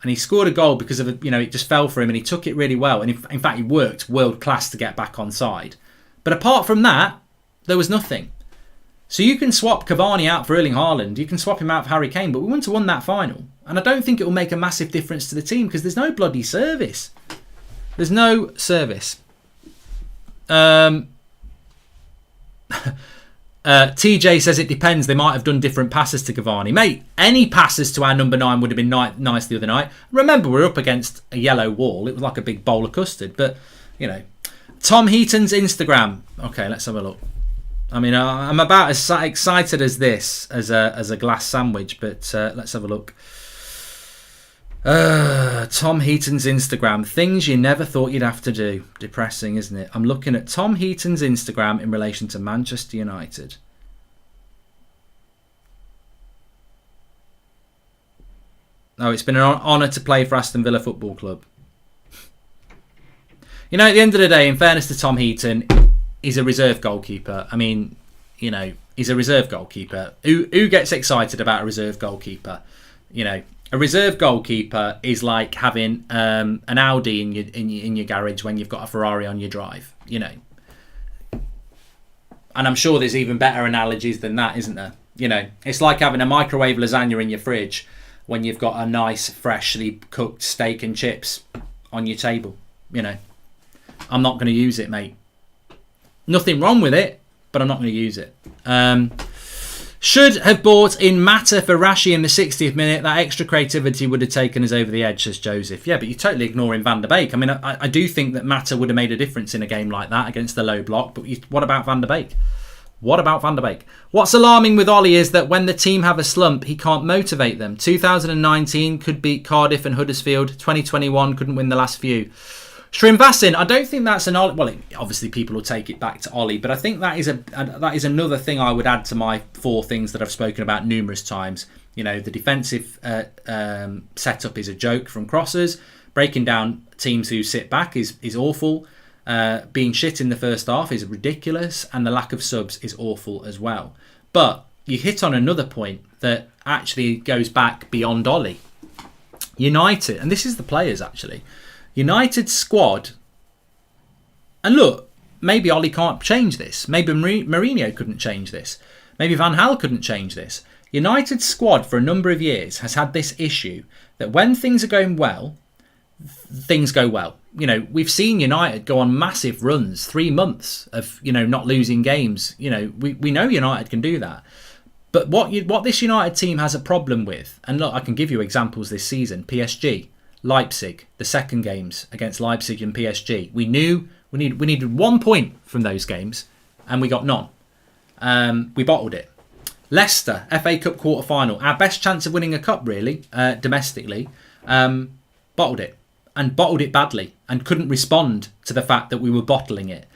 and he scored a goal because of, it just fell for him and he took it really well. And in fact, he worked world class to get back on side. But apart from that, there was nothing. So you can swap Cavani out for Erling Haaland, you can swap him out for Harry Kane, but we wouldn't have won that final. And I don't think it will make a massive difference to the team because there's no bloody service. There's no service. TJ says it depends. They might have done different passes to Cavani. Mate, any passes to our number 9 would have been nice the other night. Remember, we're up against a yellow wall. It was like a big bowl of custard. But, Tom Heaton's Instagram. Okay, let's have a look. I mean, I'm about as excited as this as a glass sandwich, but let's have a look. Tom Heaton's Instagram. Things you never thought you'd have to do. Depressing, isn't it? I'm looking at Tom Heaton's Instagram in relation to Manchester United. Oh, it's been an honour to play for Aston Villa Football Club. At the end of the day, in fairness to Tom Heaton, he's a reserve goalkeeper. I mean, he's a reserve goalkeeper. Who gets excited about a reserve goalkeeper? A reserve goalkeeper is like having an Audi in your garage when you've got a Ferrari on your drive. And I'm sure there's even better analogies than that, isn't there? It's like having a microwave lasagna in your fridge when you've got a nice, freshly cooked steak and chips on your table. I'm not going to use it, mate. Nothing wrong with it, but I'm not going to use it. Should have bought in Mata for Rashi in the 60th minute. That extra creativity would have taken us over the edge, says Joseph. Yeah, but you're totally ignoring Van der Beek. I mean, I do think that Mata would have made a difference in a game like that against the low block. But what about Van der Beek? What about Van der Beek? What's alarming with Ollie is that when the team have a slump, he can't motivate them. 2019 could beat Cardiff and Huddersfield. 2021 couldn't win the last few. Srinvasan, I don't think that's an Ollie. Well, obviously people will take it back to Ollie, but I think that is another thing I would add to my 4 things that I've spoken about numerous times. The defensive setup is a joke from crosses. Breaking down teams who sit back is awful. Being shit in the first half is ridiculous, and the lack of subs is awful as well. But you hit on another point that actually goes back beyond Ollie. United, and this is the players actually. United squad, and look, maybe Ollie can't change this. Maybe Mourinho couldn't change this. Maybe Van Gaal couldn't change this. United squad for a number of years has had this issue that when things are going well, things go well. We've seen United go on massive runs, 3 months of, not losing games. We know United can do that. But what this United team has a problem with, and look, I can give you examples this season, PSG, Leipzig, the second games against Leipzig and PSG. We knew we needed 1 point from those games, and we got none. We bottled it. Leicester, FA Cup quarter-final. Our best chance of winning a cup, really, domestically. Bottled it. And bottled it badly. And couldn't respond to the fact that we were bottling it.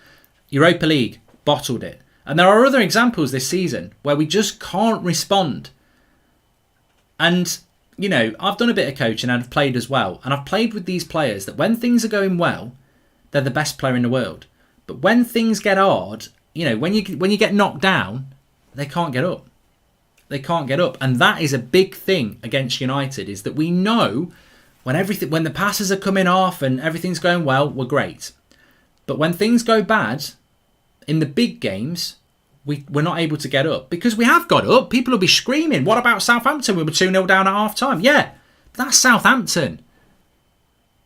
Europa League, bottled it. And there are other examples this season where we just can't respond. And I've done a bit of coaching and I've played as well. And I've played with these players that when things are going well, they're the best player in the world. But when things get hard, when you get knocked down, they can't get up. They can't get up. And that is a big thing against United, is that we know when the passes are coming off and everything's going well, we're great. But when things go bad, in the big games, we're not able to get up. Because we have got up. People will be screaming, what about Southampton? We were 2-0 down at half time. Yeah, that's Southampton.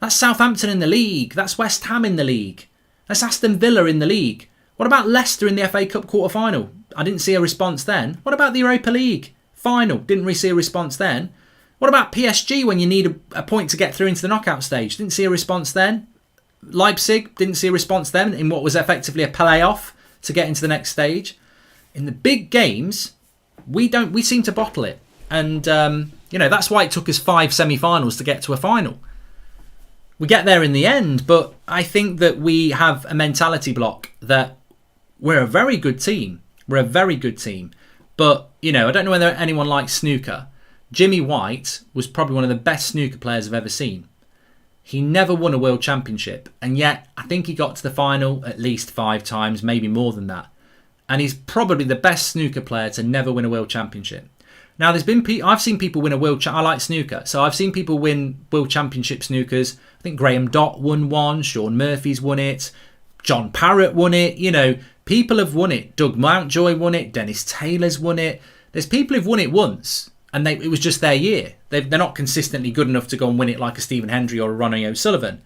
That's Southampton in the league. That's West Ham in the league. That's Aston Villa in the league. What about Leicester in the FA Cup quarter-final? I didn't see a response then. What about the Europa League final? Didn't really see a response then. What about PSG when you need a point to get through into the knockout stage? Didn't see a response then. Leipzig, didn't see a response then in what was effectively a playoff to get into the next stage. In the big games, we seem to bottle it. And, that's why it took us 5 semi-finals to get to a final. We get there in the end, but I think that we have a mentality block that we're a very good team. We're a very good team. But, I don't know whether anyone likes snooker. Jimmy White was probably one of the best snooker players I've ever seen. He never won a world championship, and yet I think he got to the final at least 5 times, maybe more than that. And he's probably the best snooker player to never win a world championship. Now, I've seen people win a world. I like snooker, so I've seen people win world championship snookers. I think Graham Dott won one. Sean Murphy's won it. John Parrott won it. People have won it. Doug Mountjoy won it. Dennis Taylor's won it. There's people who've won it once, and it was just their year. They're not consistently good enough to go and win it like a Stephen Hendry or a Ronnie O'Sullivan.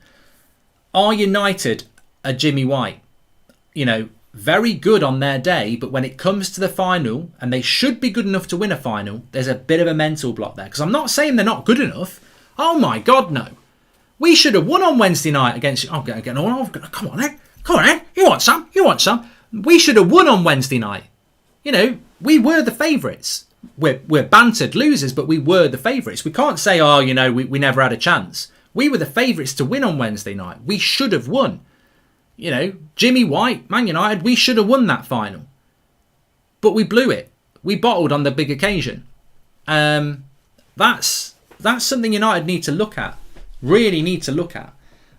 Are United a Jimmy White? Very good on their day, but when it comes to the final, and they should be good enough to win a final, there's a bit of a mental block there. Because I'm not saying they're not good enough. Oh my God, no. We should have won on Wednesday night against... come on, then. You want some? We should have won on Wednesday night. We were the favourites. We're bantered losers, but we were the favourites. We can't say, we never had a chance. We were the favourites to win on Wednesday night. We should have won. Jimmy White, Man United, we should have won that final. But we blew it. We bottled on the big occasion. That's something United need to look at. Really need to look at.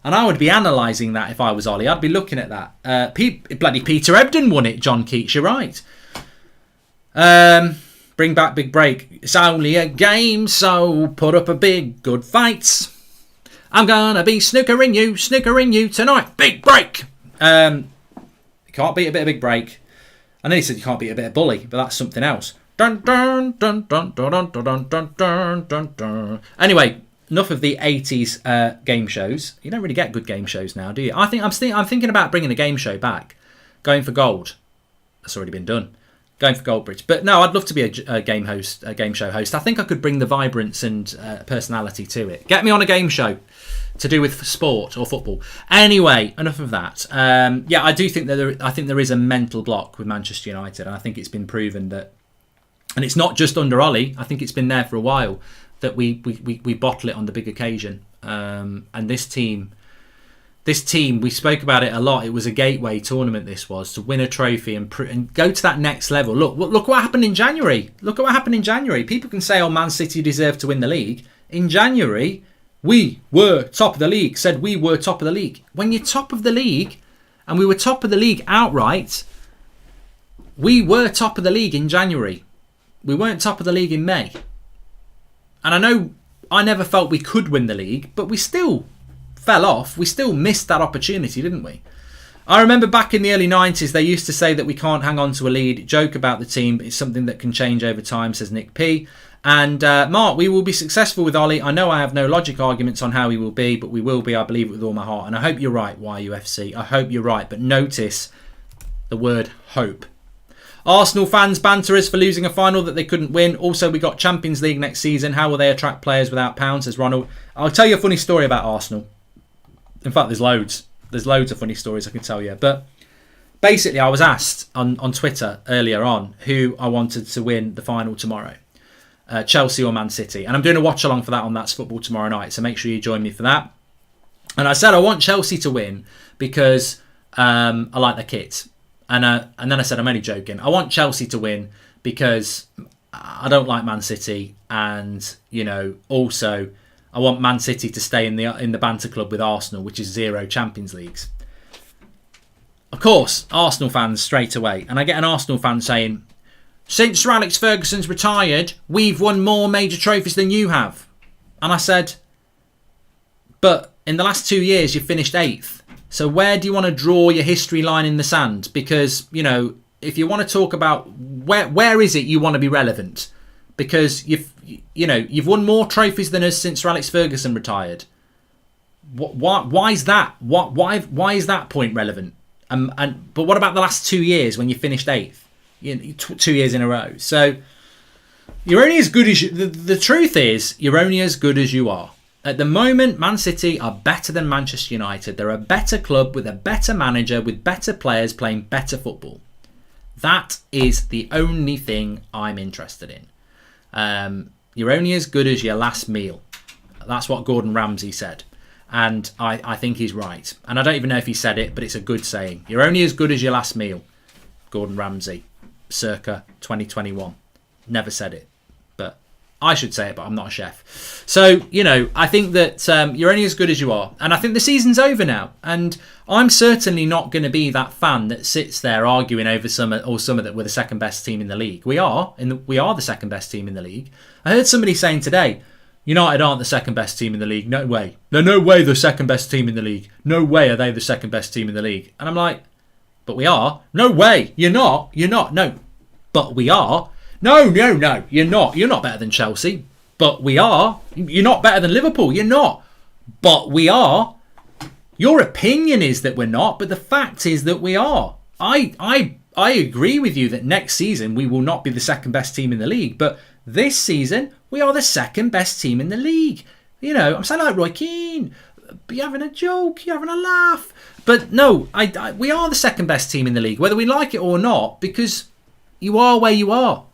And I would be analysing that if I was Ollie. I'd be looking at that. Bloody Peter Ebdon won it, John Keats, you're right. Bring back Big Break. It's only a game, so put up a big good fight. I'm gonna be snookering you tonight. Big Break. You can't beat a bit of Big Break. I know he said you can't beat a bit of Bully, but that's something else. Dun, dun, dun, dun, dun, dun, dun, dun, dun, dun, dun. Anyway, enough of the 80s game shows. You don't really get good game shows now, do you? I'm thinking about bringing a game show back. Going for Gold. That's already been done. Going for Goldbridge. But no, I'd love to be a game show host. I think I could bring the vibrance and personality to it. Get me on a game show to do with sport or football. Anyway, enough of that. I do think that there is a mental block with Manchester United, and I think it's been proven that, and it's not just under Ollie. I think it's been there for a while that we bottle it on the big occasion. And this team, we spoke about it a lot. It was a gateway tournament. This was to win a trophy and go to that next level. Look what happened in January. People can say, "Oh, Man City deserved to win the league." In January, we were top of the league. Said we were top of the league. When you're top of the league, and we were top of the league outright, we were top of the league in January. We weren't top of the league in May. And I know I never felt we could win the league, but we still fell off. We still missed that opportunity, didn't we? I remember back in the early 90s, they used to say that we can't hang on to a lead, joke about the team, but it's something that can change over time, says Nick P. And Mark, we will be successful with Ollie. I know I have no logic arguments on how we will be, but we will be, I believe it with all my heart. And I hope you're right, YUFC. I hope you're right. But notice the word hope. Arsenal fans banter us for losing a final that they couldn't win. Also, we got Champions League next season. How will they attract players without pounds, says Ronald. I'll tell you a funny story about Arsenal. In fact, there's loads. There's loads of funny stories I can tell you. But basically, I was asked on Twitter earlier on who I wanted to win the final tomorrow. Chelsea or Man City. And I'm doing a watch along for that on That's Football tomorrow night. So make sure you join me for that. And I said I want Chelsea to win because I like their kit. And then I said, I'm only joking. I want Chelsea to win because I don't like Man City. And, also I want Man City to stay in the banter club with Arsenal, which is 0 Champions Leagues. Of course, Arsenal fans straight away. And I get an Arsenal fan saying, since Sir Alex Ferguson's retired, we've won more major trophies than you have. And I said, but in the last 2 years, you've finished 8th. So where do you want to draw your history line in the sand? Because, if you want to talk about where is it you want to be relevant? Because you've won more trophies than us since Sir Alex Ferguson retired. Why is that? Why is that point relevant? But what about the last 2 years when you finished 8th? 2 years in a row. So You're only as good as you... The truth is, you're only as good as you are. At the moment, Man City are better than Manchester United. They're a better club with a better manager, with better players playing better football. That is the only thing I'm interested in. You're only as good as your last meal. That's what Gordon Ramsay said. And I think he's right. And I don't even know if he said it, but it's a good saying. You're only as good as your last meal. Gordon Ramsay, circa 2021. Never said it. But I should say it, but I'm not a chef. So, I think that you're only as good as you are. And I think the season's over now. And I'm certainly not going to be that fan that sits there arguing over Summer that we're the second best team in the league. We are the second best team in the league. I heard somebody saying today, United aren't the second best team in the league. No way. They're no way the second best team in the league. No way are they the second best team in the league. And I'm like, but we are. No way. You're not. No. But we are. No. You're not. You're not better than Chelsea. But we are. You're not better than Liverpool. You're not. But we are. Your opinion is that we're not, but the fact is that we are. I agree with you that next season we will not be the second best team in the league, but this season we are the second best team in the league. I'm saying like Roy Keane, you're having a joke, you're having a laugh. But no, we are the second best team in the league, whether we like it or not, because you are where you are.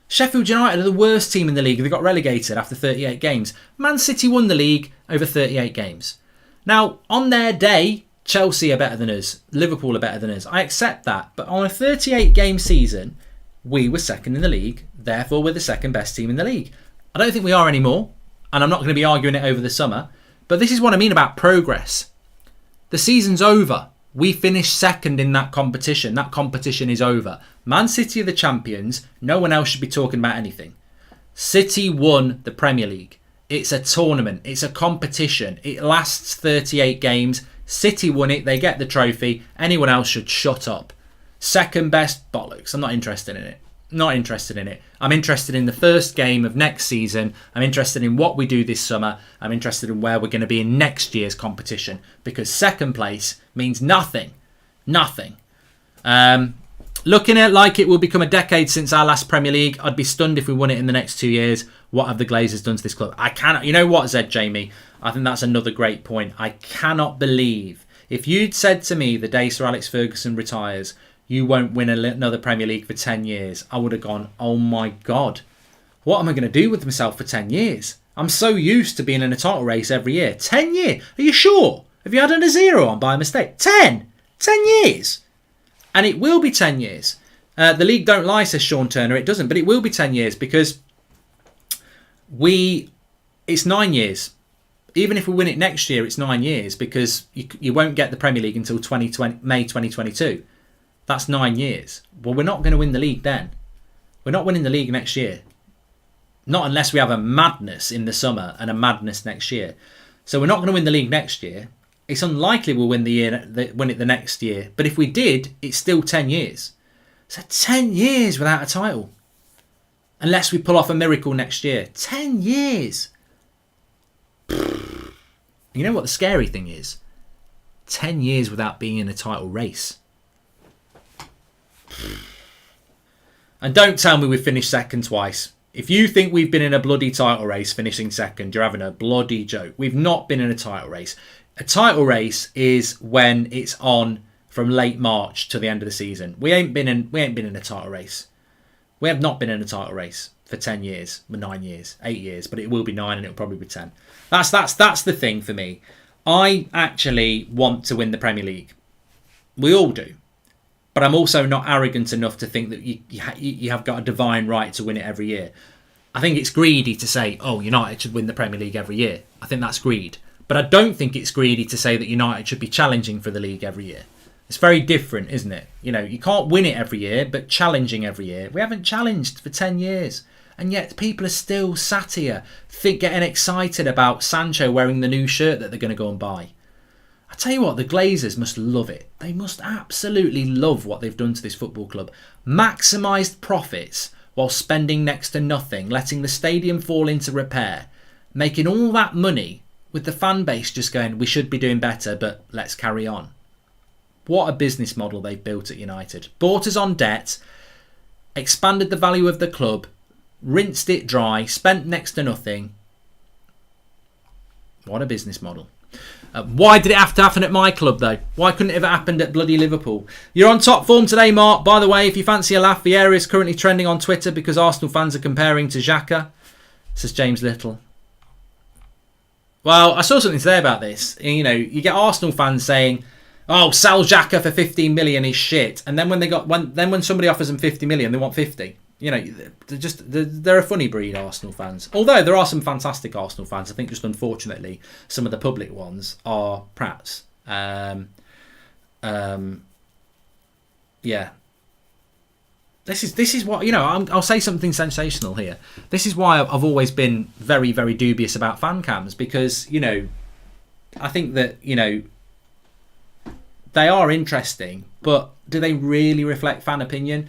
Sheffield United are the worst team in the league. They got relegated after 38 games. Man City won the league over 38 games. Now, on their day, Chelsea are better than us. Liverpool are better than us. I accept that. But on a 38-game season, we were second in the league. Therefore, we're the second best team in the league. I don't think we are anymore. And I'm not going to be arguing it over the summer. But this is what I mean about progress. The season's over. We finished second in that competition. That competition is over. Man City are the champions. No one else should be talking about anything. City won the Premier League. It's a tournament. It's a competition. It lasts 38 games. City won it. They get the trophy. Anyone else should shut up. Second best, bollocks. I'm not interested in it. Not interested in it. I'm interested in the first game of next season. I'm interested in what we do this summer. I'm interested in where we're going to be in next year's competition. Because second place means nothing. Nothing. Looking at like it will become a decade since our last Premier League. I'd be stunned if we won it in the next 2 years. What have the Glazers done to this club? I cannot. You know what, Zed Jamie? I think that's another great point. I cannot believe if you'd said to me the day Sir Alex Ferguson retires, you won't win another Premier League for 10 years. I would have gone, oh my God, what am I going to do with myself for 10 years? I'm so used to being in a title race every year. 10 years? Are you sure? Have you added a zero on by mistake? 10 years. And it will be 10 years. The league don't lie, says Sean Turner. It doesn't, but it will be 10 years because it's 9 years. Even if we win it next year, it's 9 years because you won't get the Premier League until May 2022. That's 9 years. Well, we're not going to win the league then. We're not winning the league next year. Not unless we have a madness in the summer and a madness next year. So we're not going to win the league next year. It's unlikely we'll win it the next year. But if we did, it's still 10 years. So 10 years without a title. Unless we pull off a miracle next year. 10 years. You know what the scary thing is? 10 years without being in a title race. And don't tell me we've finished second twice. If you think we've been in a bloody title race finishing second, you're having a bloody joke. We've not been in a title race. A title race is when it's on from late March to the end of the season. We ain't been in a title race. We have not been in a title race for 10 years, 9 years, 8 years, but it will be 9 and it'll probably be 10. That's the thing for me. I actually want to win the Premier League. We all do. But I'm also not arrogant enough to think that you have got a divine right to win it every year. I think it's greedy to say, oh, United should win the Premier League every year. I think that's greed. But I don't think it's greedy to say that United should be challenging for the league every year. It's very different, isn't it? You can't win it every year, but challenging every year. We haven't challenged for 10 years. And yet people are still sat here getting excited about Sancho wearing the new shirt that they're going to go and buy. I tell you what, the Glazers must love it. They must absolutely love what they've done to this football club. Maximised profits while spending next to nothing, letting the stadium fall into repair, making all that money with the fan base just going, we should be doing better, but let's carry on. What a business model they've built at United. Bought us on debt, expanded the value of the club, rinsed it dry, spent next to nothing. What a business model. Why did it have to happen at my club, though? Why couldn't it have happened at bloody Liverpool? You're on top form today, Mark. By the way, if you fancy a laugh, Vieira is currently trending on Twitter because Arsenal fans are comparing to Xhaka, says James Little. Well, I saw something today about this. You know, you get Arsenal fans saying, "Oh, sell Xhaka for 15 million is shit," and then when somebody offers them 50 million, they want 50. You know, they're a funny breed, Arsenal fans. Although there are some fantastic Arsenal fans. I think just unfortunately some of the public ones are prats. Yeah. This is what, you know, I'll say something sensational here. This is why I've always been very, very dubious about fan cams, because, you know, I think that, you know, they are interesting, but do they really reflect fan opinion?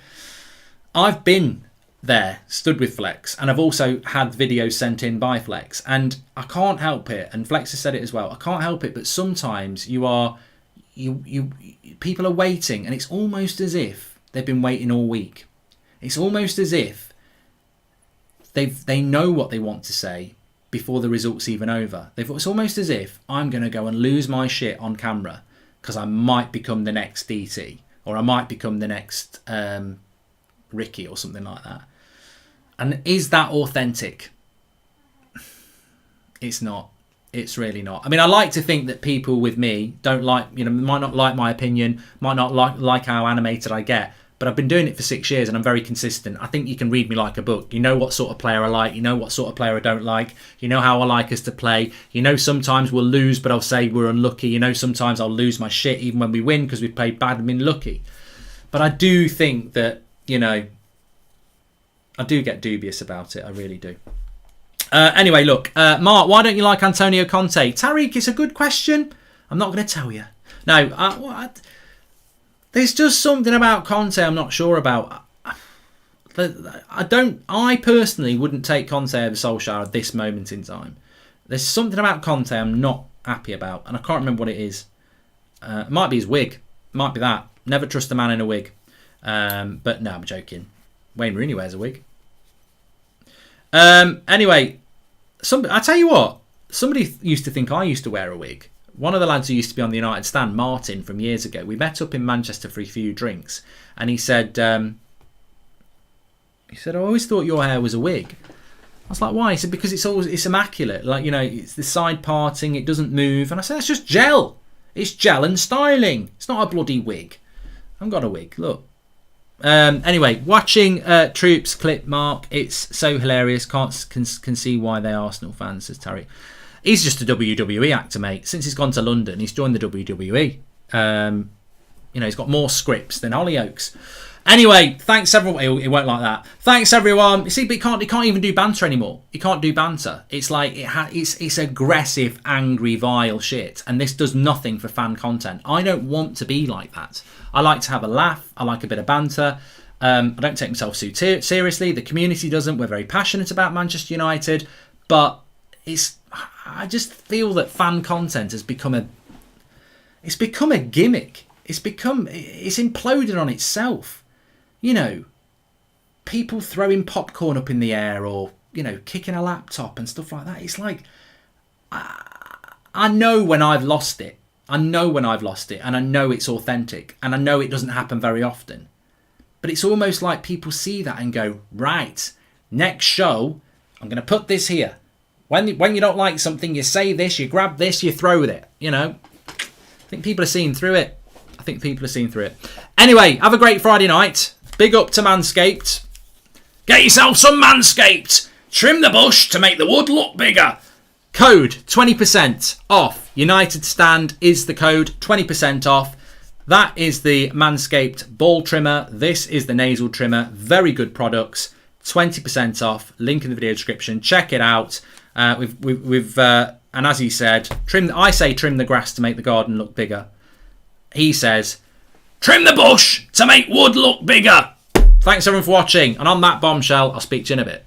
I've been there, stood with Flex, and I've also had videos sent in by Flex, and I can't help it, and Flex has said it as well, I can't help it, but sometimes people are waiting, and it's almost as if they've been waiting all week. It's almost as if they know what they want to say before the result's even over. It's almost as if I'm going to go and lose my shit on camera because I might become the next DT, or I might become the next Ricky or something like that. And is that authentic? It's not. It's really not. I mean, I like to think that people with me don't like, you know, might not like my opinion, might not like how animated I get, but I've been doing it for 6 years and I'm very consistent. I think you can read me like a book. You know what sort of player I like. You know what sort of player I don't like. You know how I like us to play. You know sometimes we'll lose, but I'll say we're unlucky. You know sometimes I'll lose my shit even when we win because we played bad and been lucky. But I do think that, you know, I do get dubious about it. I really do. Anyway, look, Mark, why don't you like Antonio Conte? Tariq, it's a good question. I'm not going to tell you. No, there's just something about Conte I'm not sure about. I personally wouldn't take Conte over Solskjaer at this moment in time. There's something about Conte I'm not happy about, and I can't remember what it is. It might be his wig. Might be that. Never trust a man in a wig. But no, I'm joking. Wayne Rooney wears a wig. Anyway, I tell you what, somebody used to think I used to wear a wig. One of the lads who used to be on the United Stand, Martin, from years ago, we met up in Manchester for a few drinks, and he said, I always thought your hair was a wig. I was like, why? He said, because it's immaculate. Like, you know, it's the side parting, it doesn't move. And I said, that's just gel. It's gel and styling. It's not a bloody wig. I haven't got a wig, look. Anyway, watching Troops clip, Mark, it's so hilarious. Can see why they're Arsenal fans, says Terry. He's just a WWE actor, mate. Since he's gone to London, he's joined the WWE. You know, he's got more scripts than Hollyoaks. Anyway, thanks everyone. It won't like that. Thanks everyone. You see, but he can't even do banter anymore. He can't do banter. It's like it's aggressive, angry, vile shit, and this does nothing for fan content. I don't want to be like that. I like to have a laugh. I like a bit of banter. I don't take myself too seriously. The community doesn't. We're very passionate about Manchester United, but I just feel that fan content has become a gimmick. It's imploded on itself. You know, people throwing popcorn up in the air, or, you know, kicking a laptop and stuff like that. It's like, I know when I've lost it. I know when I've lost it, and I know it's authentic, and I know it doesn't happen very often. But it's almost like people see that and go, right, next show, I'm going to put this here. When you don't like something, you say this, you grab this, you throw it, you know. I think people are seeing through it. Anyway, have a great Friday night. Big up to Manscaped. Get yourself some Manscaped. Trim the bush to make the wood look bigger. Code 20% off. UNITEDSTAND is the code, 20% off. That is the Manscaped ball trimmer. This is the nasal trimmer. Very good products. 20% off. Link in the video description. Check it out. And as he said, I say trim the grass to make the garden look bigger. He says, trim the bush to make wood look bigger. Thanks everyone for watching. And on that bombshell, I'll speak to you in a bit.